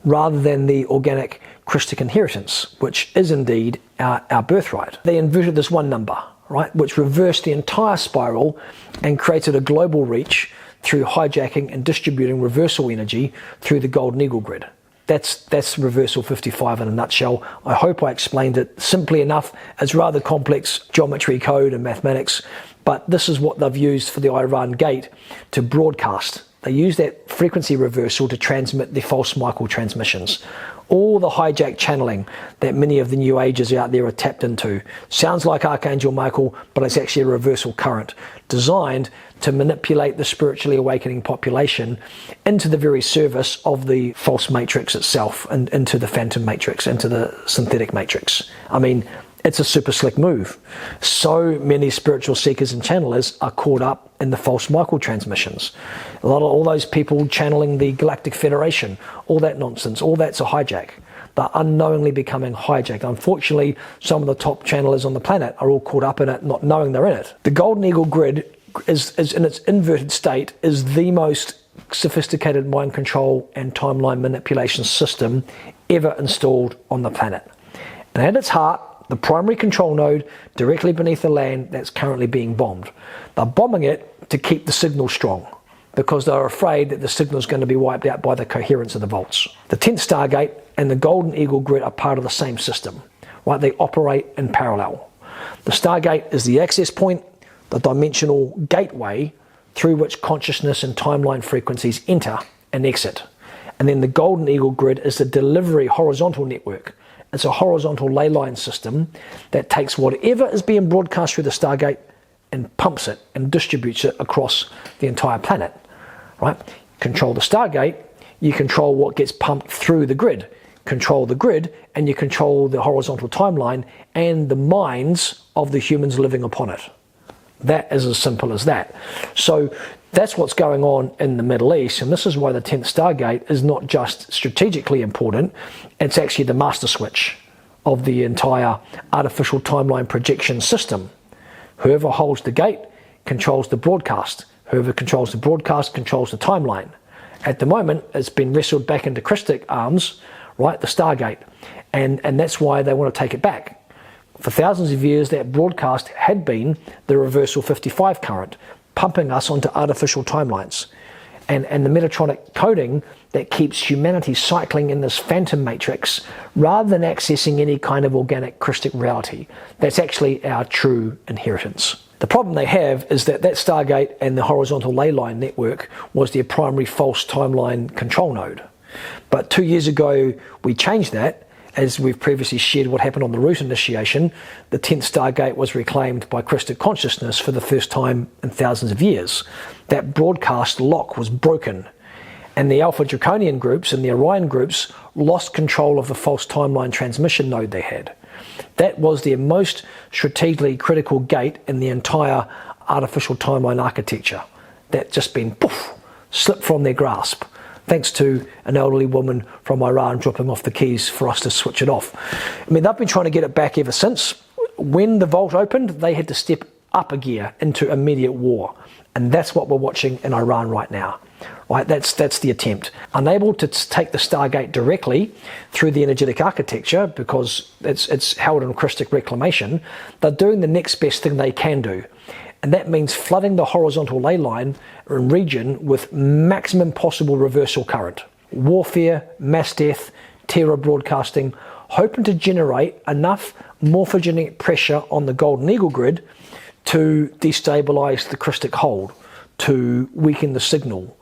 rather than the organic Christic inheritance, which is indeed our birthright. They inverted this one number, right, which reversed the entire spiral and created a global reach through hijacking and distributing reversal energy through the Golden Eagle grid. That's reversal 55 in a nutshell. I hope I explained it simply enough. It's rather complex geometry, code and mathematics, but this is what they've used for the Iran gate to broadcast. They use that frequency reversal to transmit the false Michael transmissions. All the hijack channeling that many of the new ages out there are tapped into. Sounds like Archangel Michael, but it's actually a reversal current designed to manipulate the spiritually awakening population into the very service of the false matrix itself and into the phantom matrix, into the synthetic matrix. I mean, it's a super slick move. So many spiritual seekers and channelers are caught up in the false Michael transmissions. All those people channeling the Galactic Federation, all that nonsense, all that's a hijack. They're unknowingly becoming hijacked. Unfortunately, some of the top channelers on the planet are all caught up in it, not knowing they're in it. The Golden Eagle grid is in its inverted state, is the most sophisticated mind control and timeline manipulation system ever installed on the planet. And at its heart, the primary control node directly beneath the land that's currently being bombed. They're bombing it to keep the signal strong because they're afraid that the signal is going to be wiped out by the coherence of the volts. The 10th Stargate and the Golden Eagle grid are part of the same system, right? They operate in parallel. The Stargate is the access point, the dimensional gateway through which consciousness and timeline frequencies enter and exit. And then the Golden Eagle grid is the delivery horizontal network. It's a horizontal ley line system that takes whatever is being broadcast through the Stargate and pumps it and distributes it across the entire planet, right? Control the Stargate, you control what gets pumped through the grid. Control the grid and you control the horizontal timeline and the minds of the humans living upon it. That is as simple as that. So that's what's going on in the Middle East, and this is why the 10th Stargate is not just strategically important, it's actually the master switch of the entire artificial timeline projection system. Whoever holds the gate controls the broadcast. Whoever controls the broadcast controls the timeline. At the moment, it's been wrestled back into Christic arms, right, the Stargate, and that's why they want to take it back. For thousands of years, that broadcast had been the reversal 55 current, pumping us onto artificial timelines. And the Metatronic coding that keeps humanity cycling in this phantom matrix rather than accessing any kind of organic Christic reality. That's actually our true inheritance. The problem they have is that Stargate and the horizontal ley line network was their primary false timeline control node. But 2 years ago, we changed that. As we've previously shared what happened on the root initiation, the 10th Stargate was reclaimed by Christic consciousness for the first time in thousands of years. That broadcast lock was broken, and the Alpha Draconian groups and the Orion groups lost control of the false timeline transmission node they had. That was their most strategically critical gate in the entire artificial timeline architecture. That just been poof, slipped from their grasp, thanks to an elderly woman from Iran dropping off the keys for us to switch it off. I mean, they've been trying to get it back ever since. When the vault opened, they had to step up a gear into immediate war. And that's what we're watching in Iran right now. Right? That's the attempt. Unable to take the Stargate directly through the energetic architecture because it's held in Christic reclamation, they're doing the next best thing they can do. And that means flooding the horizontal ley line and region with maximum possible reversal current. Warfare, mass death, terror broadcasting, hoping to generate enough morphogenetic pressure on the Golden Eagle grid to destabilize the Christic hold, to weaken the signal,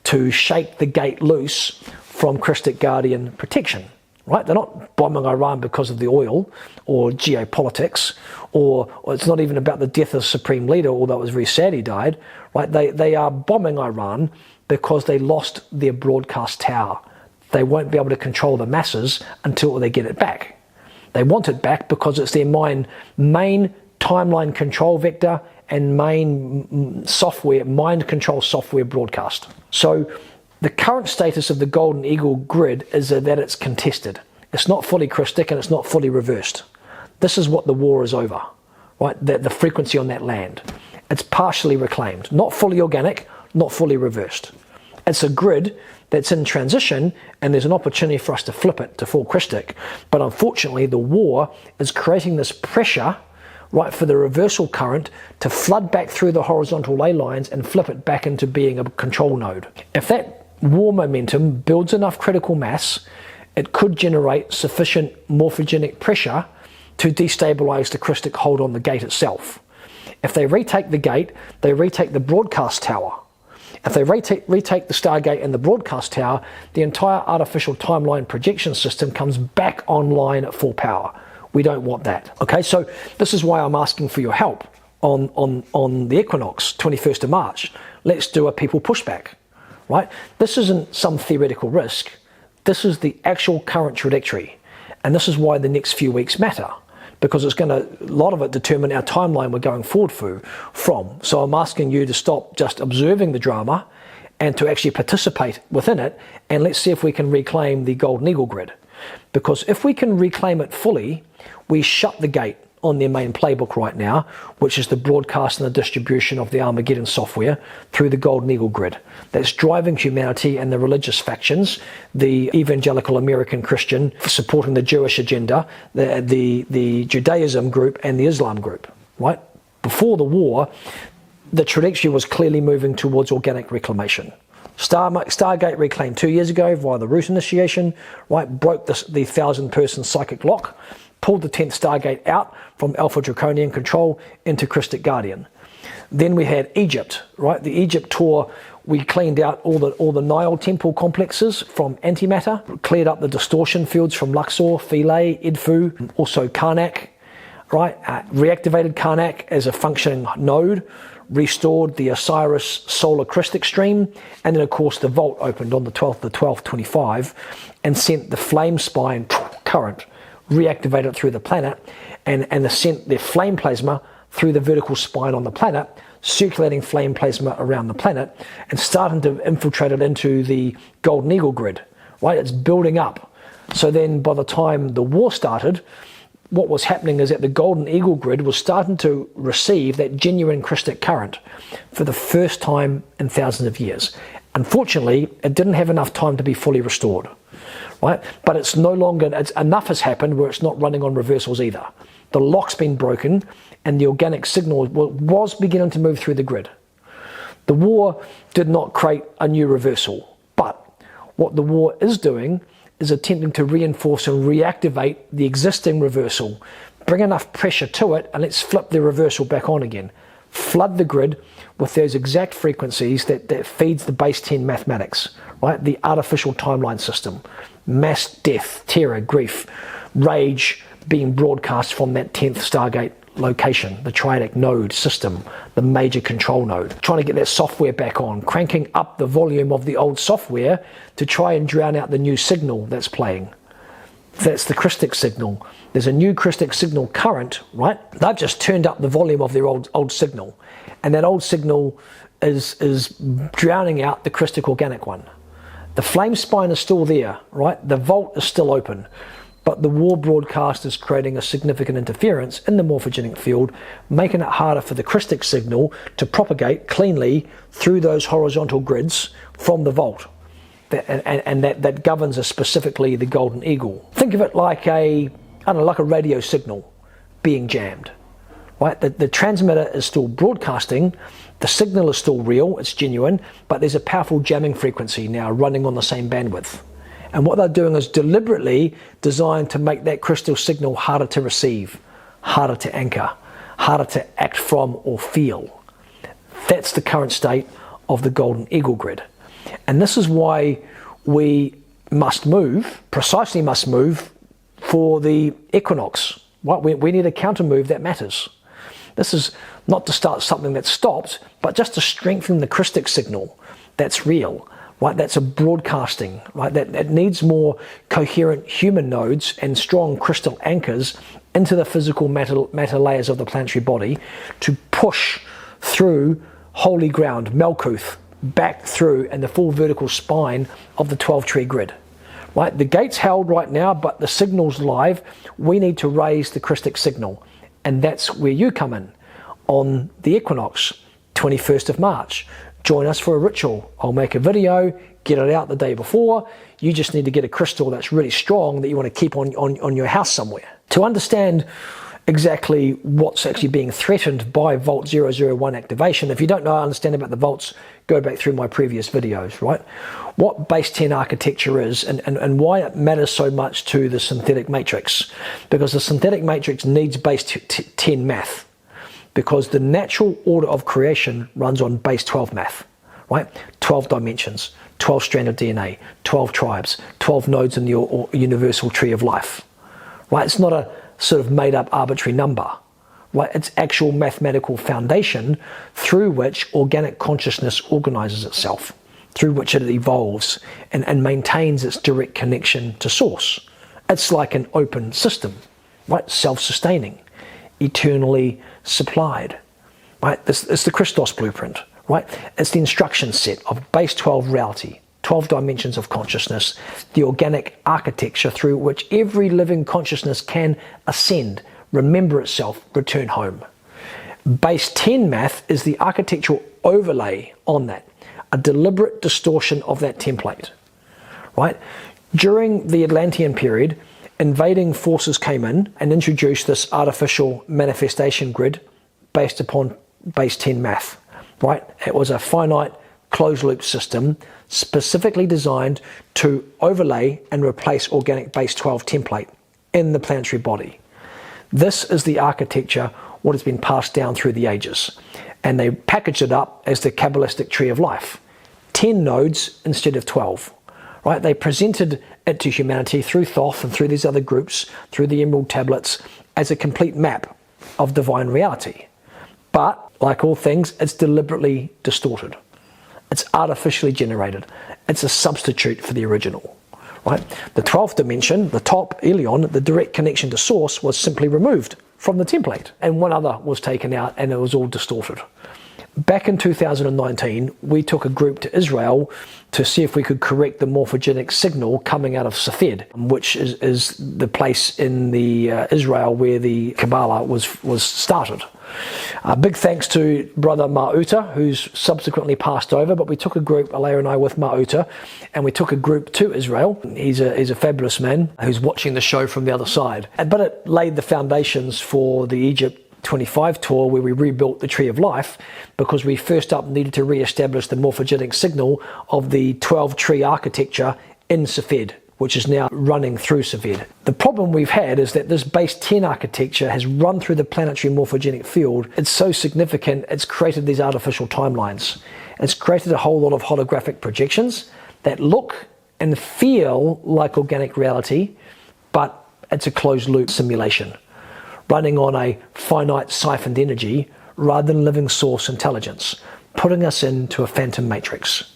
to shake the gate loose from Christic guardian protection. Right? They're not bombing Iran because of the oil or geopolitics, or it's not even about the death of the supreme leader, although it was very sad he died. Right? They are bombing Iran because they lost their broadcast tower. They won't be able to control the masses until they get it back. They want it back because it's their main timeline control vector and main software, mind control software broadcast. So the current status of the Golden Eagle grid is that it's contested. It's not fully Christic and it's not fully reversed. This is what the war is over, right? The frequency on that land. It's partially reclaimed, not fully organic, not fully reversed. It's a grid that's in transition, and there's an opportunity for us to flip it to full Christic. But unfortunately, the war is creating this pressure, right, for the reversal current to flood back through the horizontal ley lines and flip it back into being a control node. If that war momentum builds enough critical mass, it could generate sufficient morphogenic pressure to destabilize the Christic hold on the gate itself. If they retake the gate, they retake the broadcast tower. If they retake the Stargate and the broadcast tower, the entire artificial timeline projection system comes back online at full power. We don't want that. Okay, so this is why I'm asking for your help on the equinox, 21st of March. Let's do a people pushback, right? This isn't some theoretical risk. This is the actual current trajectory. And this is why the next few weeks matter, because it's going to, a lot of it, determine our timeline we're going forward from. So I'm asking you to stop just observing the drama and to actually participate within it, and let's see if we can reclaim the Golden Eagle grid. Because if we can reclaim it fully, we shut the gate on their main playbook right now, which is the broadcast and the distribution of the Armageddon software through the Golden Eagle grid. That's driving humanity and the religious factions, the evangelical American Christian supporting the Jewish agenda, the Judaism group and the Islam group, right? Before the war, the trajectory was clearly moving towards organic reclamation. Stargate reclaimed 2 years ago via the root initiation, right? Broke the 1,000-person psychic lock, pulled the 10th Stargate out from Alpha Draconian control into Christic Guardian. Then we had Egypt, right? The Egypt tour, we cleaned out all the Nile temple complexes from antimatter, cleared up the distortion fields from Luxor, Philae, Edfu, also Karnak, right? Reactivated Karnak as a functioning node, restored the Osiris solar Christic stream, and then of course the vault opened on the 12th, 25, and sent the flame spine current, reactivated through the planet, and sent their flame plasma through the vertical spine on the planet, circulating flame plasma around the planet, and starting to infiltrate it into the Golden Eagle grid, right? It's building up. So then by the time the war started, what was happening is that the Golden Eagle grid was starting to receive that genuine Christic current for the first time in thousands of years. Unfortunately, it didn't have enough time to be fully restored, right? But it's no longer, enough has happened where it's not running on reversals either. The lock's been broken and the organic signal was beginning to move through the grid. The war did not create a new reversal, but what the war is doing is attempting to reinforce and reactivate the existing reversal, bring enough pressure to it, and let's flip the reversal back on again. Flood the grid with those exact frequencies that feeds the base 10 mathematics, right? The artificial timeline system. Mass death, terror, grief, rage being broadcast from that 10th Stargate location, the triadic node system, the major control node. Trying to get that software back on, cranking up the volume of the old software to try and drown out the new signal that's playing. That's the Christic signal. There's a new Christic signal current, right? They've just turned up the volume of their old signal. And that old signal is drowning out the Christic organic one. The flame spine is still there, right? The vault is still open. But the war broadcast is creating a significant interference in the morphogenic field, making it harder for the Christic signal to propagate cleanly through those horizontal grids from the vault. That governs specifically the Golden Eagle. Think of it like like a radio signal being jammed, right? The transmitter is still broadcasting, the signal is still real, it's genuine, but there's a powerful jamming frequency now running on the same bandwidth. And what they're doing is deliberately designed to make that crystal signal harder to receive, harder to anchor, harder to act from or feel. That's the current state of the Golden Eagle grid. And this is why we must move, precisely must move, for the equinox. Right? We need a counter move that matters. This is not to start something that's stopped, but just to strengthen the Christic signal that's real. Right, that's a broadcasting, right? That needs more coherent human nodes and strong crystal anchors into the physical matter layers of the planetary body to push through holy ground, Malkuth, back through and the full vertical spine of the 12-tree grid. Right, the gate's held right now, but the signal's live. We need to raise the Christic signal, and that's where you come in on the equinox, 21st of March. join us for a ritual. I'll make a video, get it out the day before. You just need to get a crystal that's really strong that you want to keep on your house somewhere. To understand exactly what's actually being threatened by Vault 001 activation, if you don't know, understand about the vaults, go back through my previous videos, right? What base 10 architecture is and why it matters so much to the synthetic matrix. Because the synthetic matrix needs base 10 math. Because the natural order of creation runs on base 12 math, right? 12 dimensions, 12 strands of DNA, 12 tribes, 12 nodes in your universal tree of life, right? It's not a sort of made up arbitrary number, right? It's actual mathematical foundation through which organic consciousness organizes itself, through which it evolves and maintains its direct connection to source. It's like an open system, right? Self-sustaining, eternally supplied, right? It's the Christos blueprint, right? It's the instruction set of base 12 reality, 12 dimensions of consciousness, the organic architecture through which every living consciousness can ascend, remember itself, return home. Base 10 math is the architectural overlay on that, a deliberate distortion of that template, right? During the Atlantean period, invading forces came in and introduced this artificial manifestation grid based upon base 10 math, right? It was a finite closed loop system specifically designed to overlay and replace organic base 12 template in the planetary body. This is the architecture, what has been passed down through the ages. And they packaged it up as the Kabbalistic tree of life. 10 nodes instead of 12. Right? They presented it to humanity through Thoth and through these other groups, through the Emerald Tablets, as a complete map of divine reality. But, like all things, it's deliberately distorted. It's artificially generated. It's a substitute for the original. Right? The 12th dimension, the top, Elion, the direct connection to source, was simply removed from the template. And one other was taken out and it was all distorted. Back in 2019, we took a group to Israel to see if we could correct the morphogenetic signal coming out of Safed, which is the place in the Israel where the Kabbalah was started. Big thanks to brother Ma'uta, who's subsequently passed over, but we took a group, Alea and I, with Ma'uta, and we took a group to Israel. He's a fabulous man who's watching the show from the other side. But it laid the foundations for the Egypt 25 tour, where we rebuilt the Tree of Life, because we first up needed to re-establish the morphogenetic signal of the 12 tree architecture in Safed, which is now running through Safed. The problem we've had is that this base 10 architecture has run through the planetary morphogenic field. It's so significant, it's created these artificial timelines. It's created a whole lot of holographic projections that look and feel like organic reality, but it's a closed loop simulation, running on a finite siphoned energy rather than living source intelligence, putting us into a phantom matrix.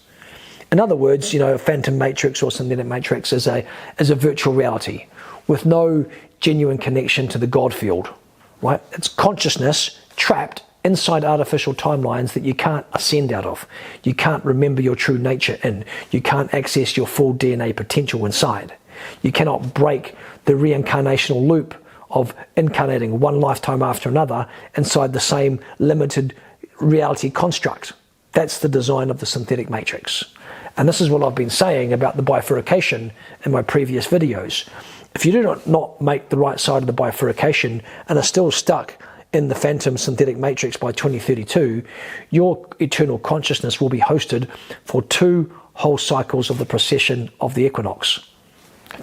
In other words, a phantom matrix or synthetic matrix is a virtual reality with no genuine connection to the God field, right? It's consciousness trapped inside artificial timelines that you can't ascend out of. You can't remember your true nature in. You can't access your full DNA potential inside. You cannot break the reincarnational loop of incarnating one lifetime after another inside the same limited reality construct. That's the design of the synthetic matrix. And this is what I've been saying about the bifurcation in my previous videos. If you do not make the right side of the bifurcation and are still stuck in the phantom synthetic matrix by 2032, your eternal consciousness will be hosted for 2 whole cycles of the precession of the equinox.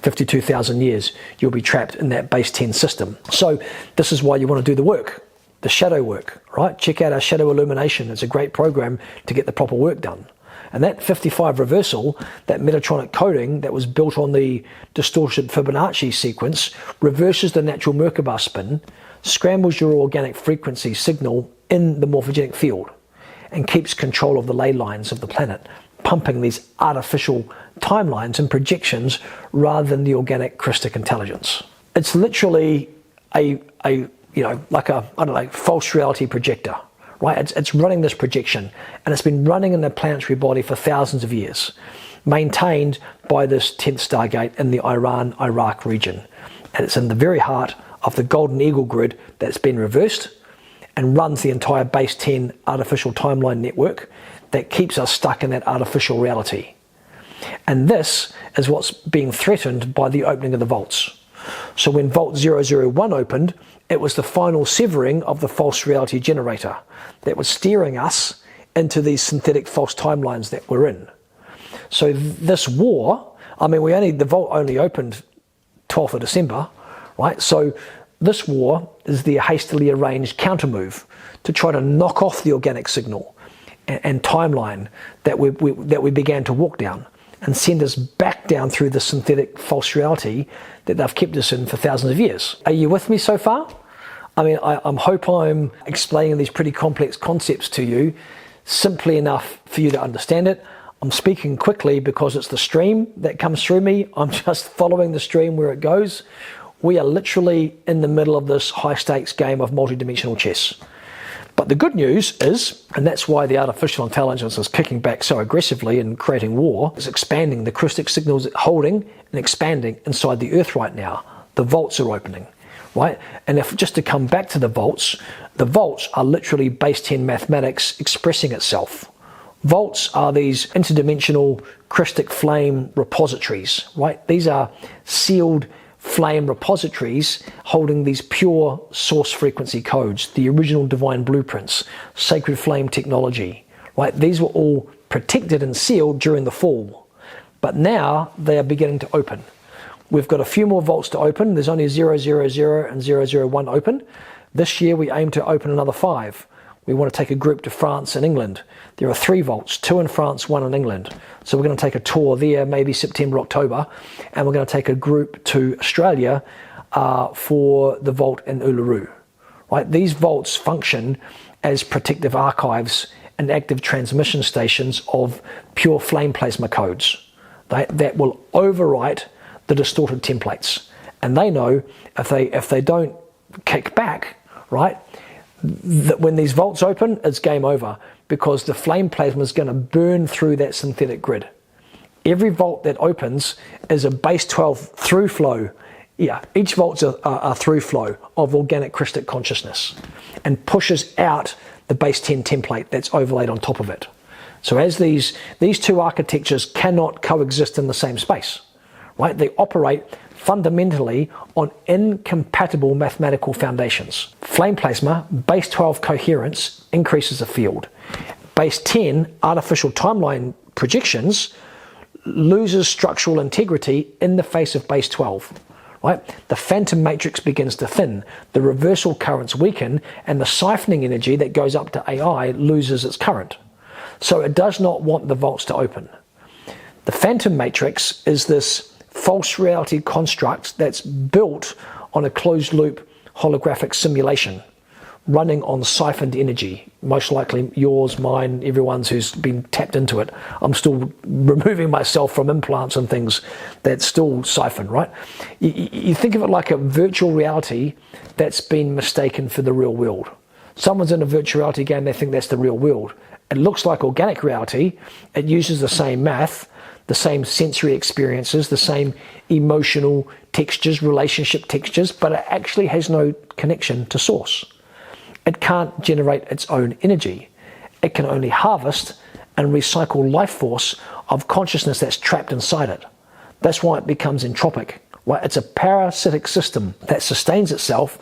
52,000 years, you'll be trapped in that base 10 system. So this is why you want to do the work, the shadow work, right? Check out our shadow illumination. It's a great program to get the proper work done. And that 55 reversal, that Metatronic coding that was built on the distorted Fibonacci sequence, reverses the natural Merkaba spin, scrambles your organic frequency signal in the morphogenic field, and keeps control of the ley lines of the planet, pumping these artificial timelines and projections rather than the organic Christic intelligence. It's literally like a false reality projector, right? It's running this projection, and it's been running in the planetary body for thousands of years, maintained by this 10th Stargate in the Iran-Iraq region. And it's in the very heart of the Golden Eagle grid that's been reversed and runs the entire base 10 artificial timeline network that keeps us stuck in that artificial reality. And this is what's being threatened by the opening of the vaults. So when Vault 001 opened, it was the final severing of the false reality generator that was steering us into these synthetic false timelines that we're in. So this war, I mean, the vault only opened 12th of December, right? So this war is the hastily arranged countermove to try to knock off the organic signal and timeline that we began to walk down, and send us back down through the synthetic false reality that they've kept us in for thousands of years. Are you with me so far? I mean, I hope I'm explaining these pretty complex concepts to you simply enough for you to understand it. I'm speaking quickly because it's the stream that comes through me. I'm just following the stream where it goes. We are literally in the middle of this high-stakes game of multi-dimensional chess. But the good news is, and that's why the artificial intelligence is kicking back so aggressively and creating war, is expanding. The crystal signals holding and expanding inside the Earth right now. The vaults are opening, right? And if just to come back to the vaults are literally base 10 mathematics expressing itself. Vaults are these interdimensional crystal flame repositories, right? These are sealed flame repositories holding these pure source frequency codes, the original divine blueprints, sacred flame technology, right? These were all protected and sealed during the fall, but now they are beginning to open. We've got a few more vaults to open. There's only 000 and 001 open. This year we aim to open another 5. We want to take a group to France and England. There are 3 vaults, 2 in France, 1 in England. So we're going to take a tour there, maybe September, October, and we're going to take a group to Australia for the vault in Uluru. Right? These vaults function as protective archives and active transmission stations of pure flame plasma codes that will overwrite the distorted templates. And they know if they don't kick back, right, that when these vaults open, it's game over, because the flame plasma is going to burn through that synthetic grid. Every vault that opens is a base 12 through flow. Yeah, each vault's a through flow of organic crystal consciousness and pushes out the base 10 template that's overlaid on top of it. So as these two architectures cannot coexist in the same space, right? They operate fundamentally on incompatible mathematical foundations. Flame plasma, base 12 coherence increases the field. Base 10 artificial timeline projections loses structural integrity in the face of base 12. Right? The phantom matrix begins to thin, the reversal currents weaken, and the siphoning energy that goes up to AI loses its current. So it does not want the vaults to open. The phantom matrix is this false reality construct that's built on a closed loop holographic simulation running on siphoned energy, most likely yours, mine, everyone's who's been tapped into it. I'm still removing myself from implants and things that's still siphoned, right? You think of it like a virtual reality that's been mistaken for the real world. Someone's in a virtual reality game, they think that's the real world. It looks like organic reality. It uses the same math, the same sensory experiences, the same emotional textures, relationship textures, but it actually has no connection to source. It can't generate its own energy. It can only harvest and recycle life force of consciousness that's trapped inside it. That's why it becomes entropic. Right? It's a parasitic system that sustains itself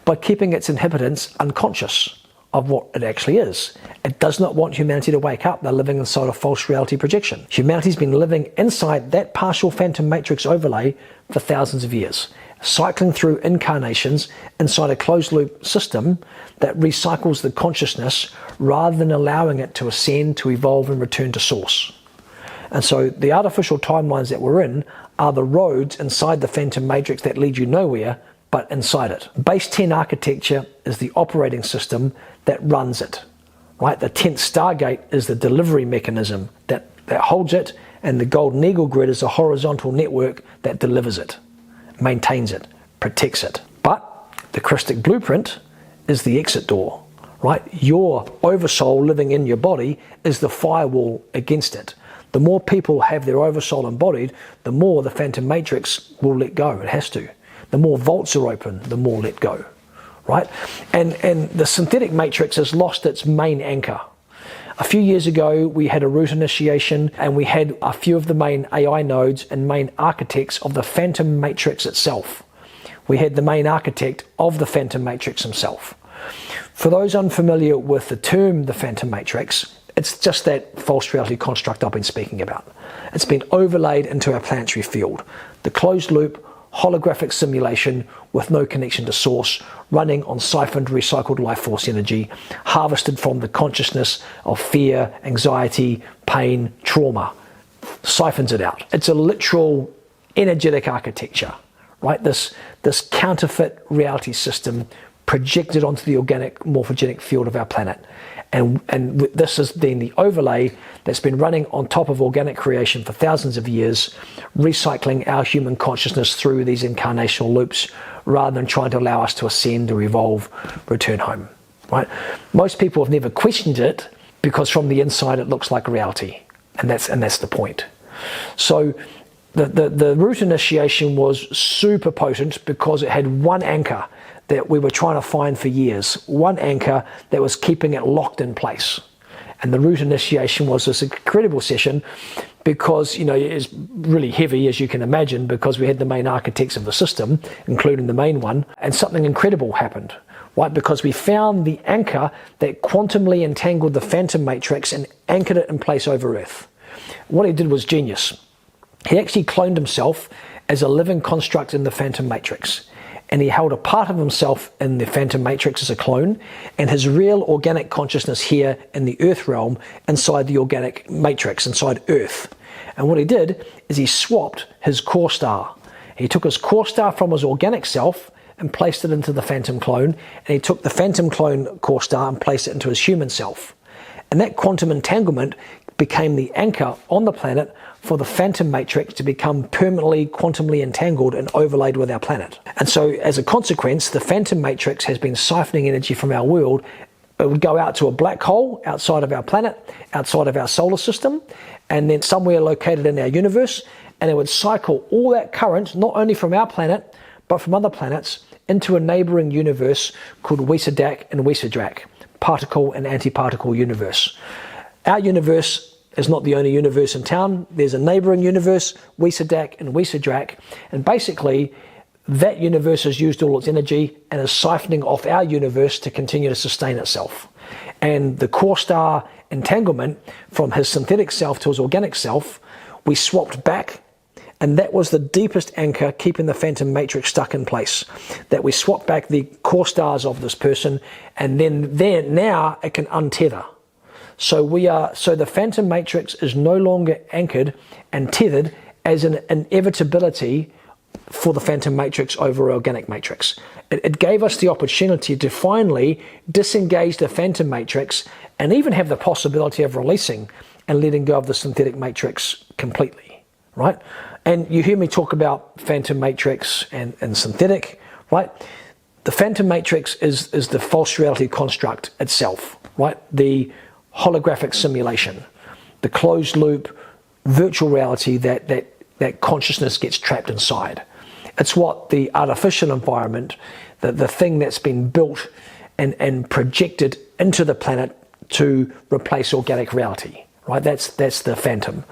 by keeping its inhabitants unconscious of what it actually is. It does not want humanity to wake up. They're living inside a false reality projection. Humanity's been living inside that partial phantom matrix overlay for thousands of years, cycling through incarnations inside a closed loop system that recycles the consciousness rather than allowing it to ascend, to evolve and return to source. And so the artificial timelines that we're in are the roads inside the phantom matrix that lead you nowhere but inside it. Base 10 architecture is the operating system that runs it. Right? The 10th Stargate is the delivery mechanism that holds it, and the Golden Eagle grid is a horizontal network that delivers it, maintains it, protects it. But the Christic blueprint is the exit door. Right? Your oversoul living in your body is the firewall against it. The more people have their oversoul embodied, the more the phantom matrix will let go. It has to. The more vaults are open, the more let go. Right? And the synthetic matrix has lost its main anchor. A few years ago, we had a root initiation, and we had a few of the main AI nodes and main architects of the phantom matrix itself. We had the main architect of the phantom matrix himself. For those unfamiliar with the term the phantom matrix, it's just that false reality construct I've been speaking about. It's been overlaid into our planetary field. The closed loop, holographic simulation with no connection to source, running on siphoned recycled life force energy, harvested from the consciousness of fear, anxiety, pain, trauma. Siphons it out. It's a literal energetic architecture, right? This counterfeit reality system projected onto the organic morphogenic field of our planet. And this has been the overlay that's been running on top of organic creation for thousands of years, recycling our human consciousness through these incarnational loops rather than trying to allow us to ascend or evolve, return home, right? Most people have never questioned it because from the inside it looks like reality, and that's the point. So the root initiation was super potent because it had one anchor that we were trying to find for years, one anchor that was keeping it locked in place. And the root initiation was this incredible session because, it's really heavy, as you can imagine, because we had the main architects of the system, including the main one, and something incredible happened, right? Because we found the anchor that quantumly entangled the phantom matrix and anchored it in place over Earth. What he did was genius. He actually cloned himself as a living construct in the phantom matrix. And he held a part of himself in the phantom matrix as a clone, and his real organic consciousness here in the Earth realm inside the organic matrix, inside Earth. And what he did is he swapped his core star. He took his core star from his organic self and placed it into the phantom clone, and he took the phantom clone core star and placed it into his human self. And that quantum entanglement became the anchor on the planet for the phantom matrix to become permanently quantumly entangled and overlaid with our planet. And so as a consequence, the phantom matrix has been siphoning energy from our world. It would go out to a black hole outside of our planet, outside of our solar system, and then somewhere located in our universe, and it would cycle all that current, not only from our planet, but from other planets, into a neighboring universe called Weserdak and Weserdrak, particle and antiparticle universe. Our universe is not the only universe in town. There's a neighboring universe, Weserdak and Weserdrak, and basically that universe has used all its energy and is siphoning off our universe to continue to sustain itself. And the core star entanglement from his synthetic self to his organic self, we swapped back, and that was the deepest anchor keeping the phantom matrix stuck in place. That we swapped back the core stars of this person, and then now it can untether. So the phantom matrix is no longer anchored and tethered as an inevitability for the phantom matrix over organic matrix. It gave us the opportunity to finally disengage the phantom matrix and even have the possibility of releasing and letting go of the synthetic matrix completely, right? And you hear me talk about phantom matrix and synthetic, right? The phantom matrix is the false reality construct itself, right? The holographic simulation, the closed loop virtual reality that consciousness gets trapped inside. It's what the artificial environment, the thing that's been built and projected into the planet to replace organic reality, right? That's the phantom.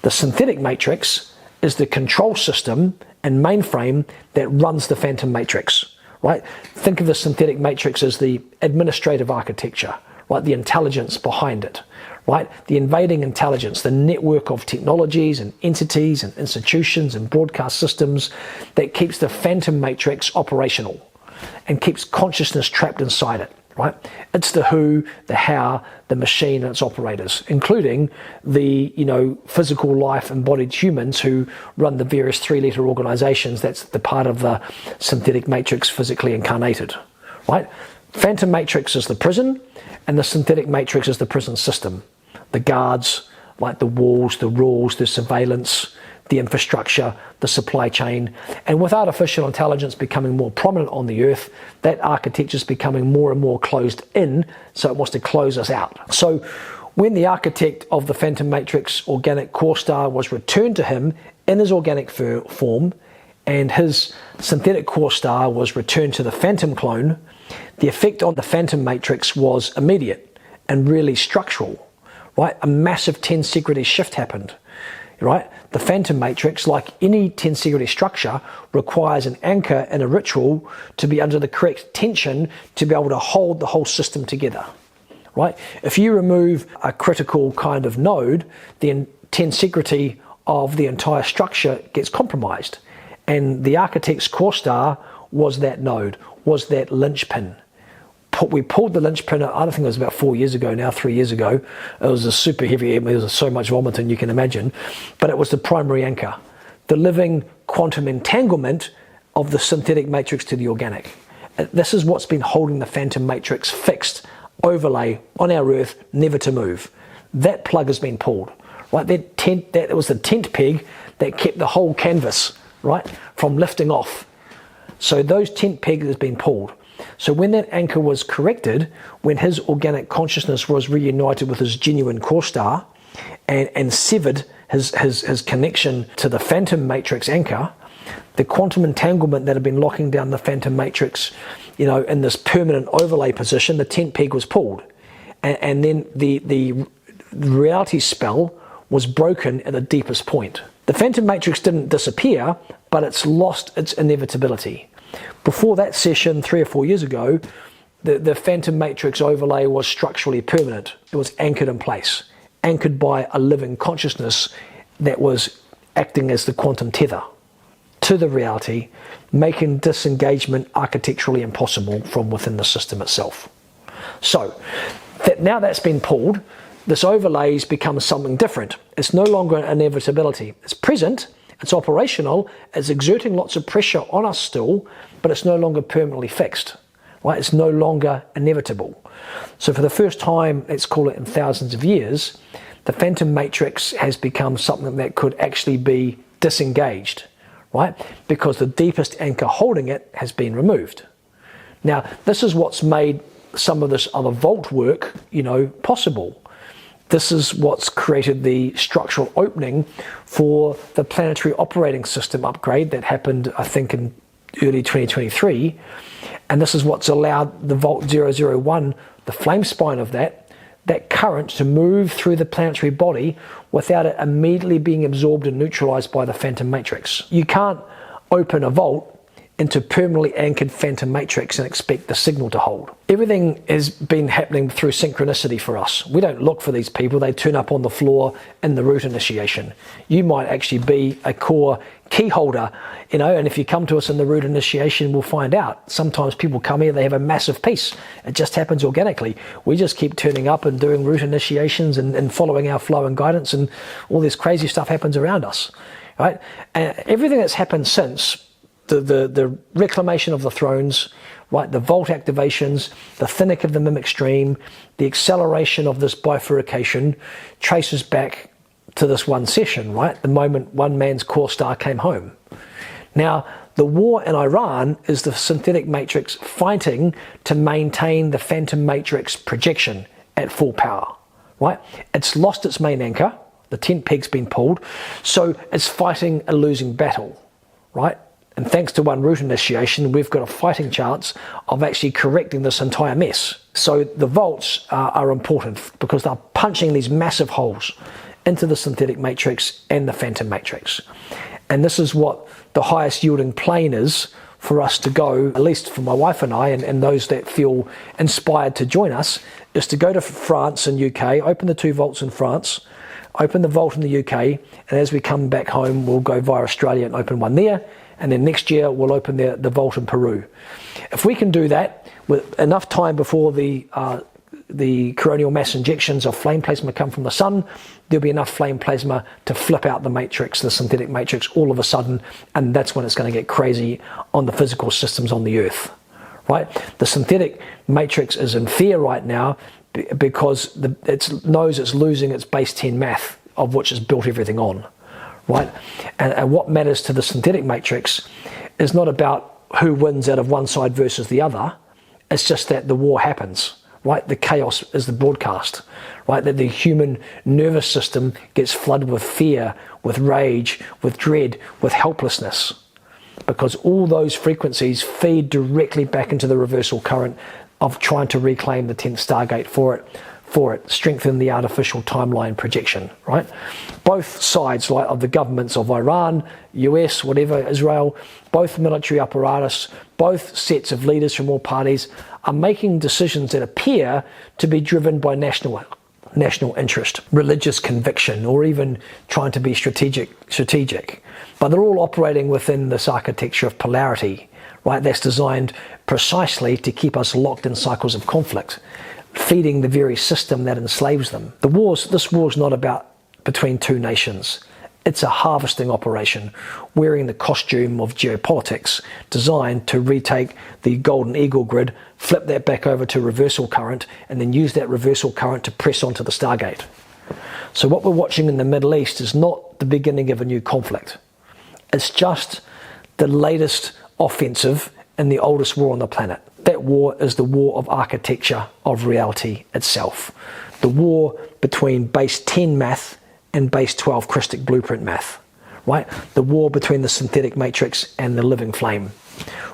The synthetic matrix is the control system and mainframe that runs the phantom matrix, right? Think of the synthetic matrix as the administrative architecture, right? The intelligence behind it, right? The invading intelligence, the network of technologies and entities and institutions and broadcast systems that keeps the phantom matrix operational and keeps consciousness trapped inside it, right? It's the who, the how, the machine and its operators, including the, physical life embodied humans who run the various three-letter organizations. That's the part of the synthetic matrix physically incarnated, right? Phantom matrix is the prison, and the synthetic matrix is the prison system. The guards, like the walls, the rules, the surveillance, the infrastructure, the supply chain. And with artificial intelligence becoming more prominent on the earth, that architecture is becoming more and more closed in, so it wants to close us out. So when the architect of the phantom matrix organic core star was returned to him in his organic form, and his synthetic core star was returned to the phantom clone, the effect on the phantom matrix was immediate and really structural, right? A massive tensegrity shift happened, right? The phantom matrix, like any tensegrity structure, requires an anchor and a ritual to be under the correct tension to be able to hold the whole system together, right? If you remove a critical kind of node, the tensegrity of the entire structure gets compromised. And the architect's core star was that node, was that linchpin. We pulled the linchpin, I don't think it was about 4 years ago now, 3 years ago. It was a super heavy, there was so much vomiting you can imagine, but it was the primary anchor, the living quantum entanglement of the synthetic matrix to the organic. This is what's been holding the phantom matrix fixed, overlay on our Earth, never to move. That plug has been pulled, right? That was the tent peg that kept the whole canvas, right, from lifting off. So those tent pegs has been pulled. So when that anchor was corrected, when his organic consciousness was reunited with his genuine core star and severed his connection to the phantom matrix anchor, the quantum entanglement that had been locking down the phantom matrix, in this permanent overlay position, the tent peg was pulled. And then the reality spell was broken at the deepest point. The phantom matrix didn't disappear, but it's lost its inevitability. Before that session, 3 or 4 years ago, the phantom matrix overlay was structurally permanent. It was anchored in place, anchored by a living consciousness that was acting as the quantum tether to the reality, making disengagement architecturally impossible from within the system itself. So now that's been pulled, this overlay's become something different. It's no longer an inevitability. It's present, it's operational, it's exerting lots of pressure on us still, but it's no longer permanently fixed, right? It's no longer inevitable. So for the first time, let's call it in thousands of years, the phantom matrix has become something that could actually be disengaged, right? Because the deepest anchor holding it has been removed. Now, this is what's made some of this other vault work, possible. This is what's created the structural opening for the planetary operating system upgrade that happened, I think, in early 2023. And this is what's allowed the Vault 001, the flame spine of that current to move through the planetary body without it immediately being absorbed and neutralized by the phantom matrix. You can't open a vault into permanently anchored phantom matrix and expect the signal to hold. Everything has been happening through synchronicity for us. We don't look for these people, they turn up on the floor in the root initiation. You might actually be a core key holder, and if you come to us in the root initiation, we'll find out. Sometimes people come here, they have a massive piece. It just happens organically. We just keep turning up and doing root initiations and following our flow and guidance, and all this crazy stuff happens around us, right? And everything that's happened since, the reclamation of the thrones, right? The vault activations, the thinnic of the mimic stream, the acceleration of this bifurcation traces back to this one session, right? The moment one man's core star came home. Now, the war in Iran is the synthetic matrix fighting to maintain the phantom matrix projection at full power, right? It's lost its main anchor, the tent peg's been pulled, so it's fighting a losing battle, right? And thanks to one root initiation, we've got a fighting chance of actually correcting this entire mess. So the vaults are important because they're punching these massive holes into the synthetic matrix and the phantom matrix. And this is what the highest yielding plane is for us to go, at least for my wife and I, and those that feel inspired to join us, is to go to France and UK, open the 2 vaults in France, open the vault in the UK, and as we come back home, we'll go via Australia and open one there. And then next year we'll open the vault in Peru. If we can do that with enough time before the coronal mass injections of flame plasma come from the sun, there'll be enough flame plasma to flip out the matrix, the synthetic matrix, all of a sudden, and that's when it's going to get crazy on the physical systems on the Earth, right? The synthetic matrix is in fear right now because it knows it's losing its base 10 math, of which it's built everything on. Right, and what matters to the synthetic matrix is not about who wins out of one side versus the other. It's just that the war happens, right? The chaos is the broadcast, right? That the human nervous system gets flooded with fear, with rage, with dread, with helplessness, because all those frequencies feed directly back into the reversal current of trying to reclaim the 10th Stargate for it for it, strengthen the artificial timeline projection, right? Both sides, like of the governments of Iran, US, whatever, Israel, both military apparatus, both sets of leaders from all parties are making decisions that appear to be driven by national interest, religious conviction, or even trying to be strategic. But they're all operating within this architecture of polarity, right? That's designed precisely to keep us locked in cycles of conflict, feeding the very system that enslaves them. This war's not about between two nations. It's a harvesting operation, wearing the costume of geopolitics, designed to retake the golden eagle grid, flip that back over to reversal current, and then use that reversal current to press onto the Stargate. So what we're watching in the Middle East is not the beginning of a new conflict. It's just the latest offensive in the oldest war on the planet. That war is the war of architecture of reality itself. The war between base 10 math and base 12 crystic blueprint math, right? The war between the synthetic matrix and the living flame,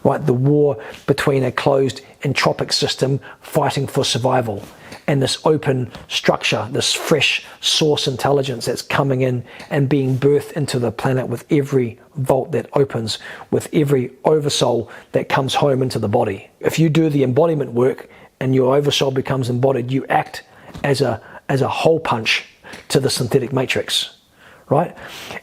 right? The war between a closed entropic system fighting for survival and this open structure, this fresh source intelligence that's coming in and being birthed into the planet with every vault that opens, with every oversoul that comes home into the body. If you do the embodiment work and your oversoul becomes embodied, you act as a hole punch to the synthetic matrix, right?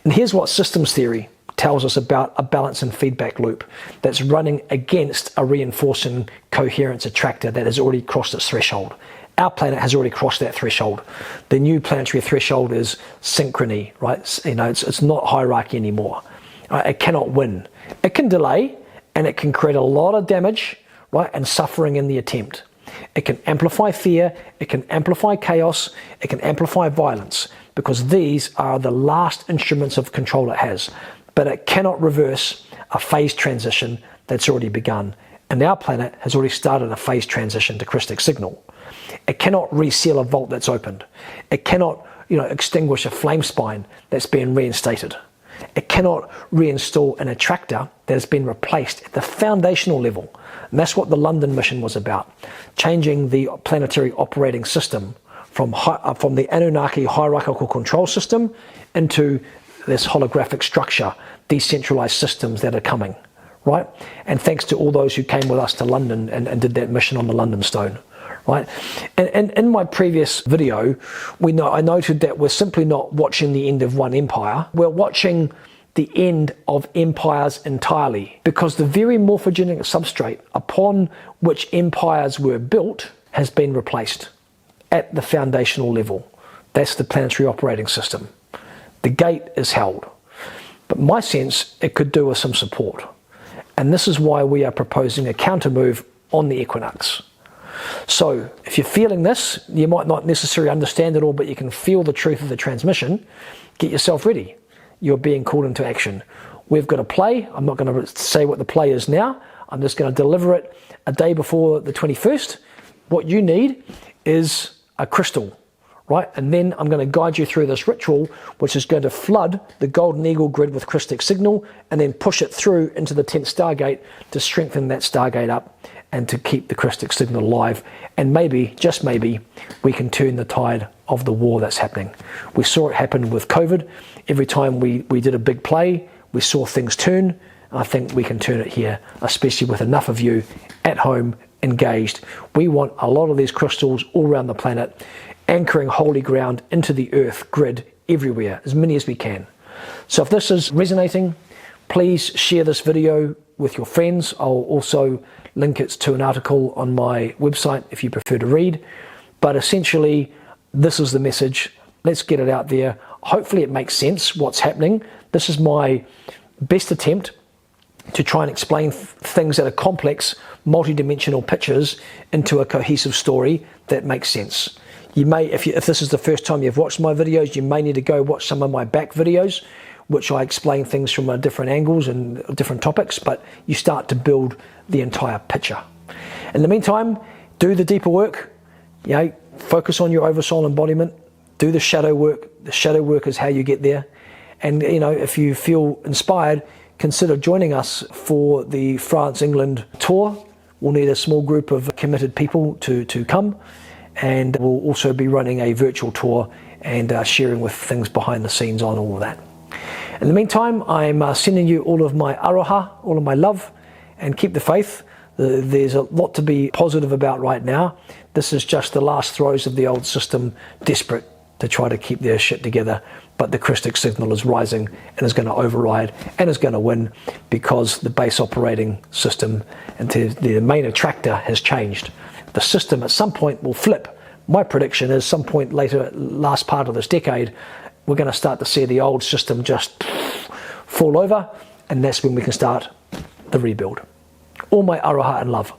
And here's what systems theory tells us about a balance and feedback loop that's running against a reinforcing coherence attractor that has already crossed its threshold. Our planet has already crossed that threshold. The new planetary threshold is synchrony, right? It's not hierarchy anymore. It cannot win. It can delay, and it can create a lot of damage, right, and suffering in the attempt. It can amplify fear, it can amplify chaos, it can amplify violence, because these are the last instruments of control it has. But it cannot reverse a phase transition that's already begun. And our planet has already started a phase transition to crystic signal. It cannot reseal a vault that's opened. It cannot, extinguish a flame spine that's been reinstated. It cannot reinstall an attractor that has been replaced at the foundational level. And that's what the London mission was about, changing the planetary operating system from the Anunnaki hierarchical control system into this holographic structure, decentralized systems that are coming, right? And thanks to all those who came with us to London and did that mission on the London Stone, right? And in my previous video, I noted that we're simply not watching the end of one empire. We're watching the end of empires entirely, because the very morphogenetic substrate upon which empires were built has been replaced at the foundational level. That's the planetary operating system. The gate is held. But my sense, it could do with some support. And this is why we are proposing a counter move on the equinox. So if you're feeling this, you might not necessarily understand it all, but you can feel the truth of the transmission. Get yourself ready. You're being called into action. We've got a play. I'm not going to say what the play is now. I'm just going to deliver it a day before the 21st. What you need is a crystal, right? And then I'm going to guide you through this ritual, which is going to flood the golden eagle grid with crystic signal and then push it through into the 10th Stargate to strengthen that Stargate up and to keep the crystic signal alive. And maybe, just maybe, we can turn the tide of the war that's happening. We saw it happen with COVID. Every time we did a big play, we saw things turn. I think we can turn it here, especially with enough of you at home engaged. We want a lot of these crystals all around the planet, anchoring holy ground into the earth grid everywhere, as many as we can. So if this is resonating, please share this video with your friends. I'll also link it to an article on my website if you prefer to read. But essentially, this is the message. Let's get it out there. Hopefully it makes sense what's happening. This is my best attempt to try and explain things that are complex, multi-dimensional pictures into a cohesive story that makes sense. You may, if this is the first time you've watched my videos, you may need to go watch some of my back videos, which I explain things from different angles and different topics, but you start to build the entire picture. In the meantime, do the deeper work, focus on your oversoul embodiment, do the shadow work. The shadow work is how you get there. And if you feel inspired, consider joining us for the France-England tour. We'll need a small group of committed people to come. and we'll also be running a virtual tour and sharing with things behind the scenes on all of that. In the meantime, I'm sending you all of my aroha, all of my love, and keep the faith. There's a lot to be positive about right now. This is just the last throes of the old system, desperate to try to keep their shit together. But the Christic signal is rising and is going to override and is going to win, because the base operating system and the main attractor has changed. The system at some point will flip. My prediction is some point later, last part of this decade, we're going to start to see the old system just fall over, and that's when we can start the rebuild. All my aroha and love.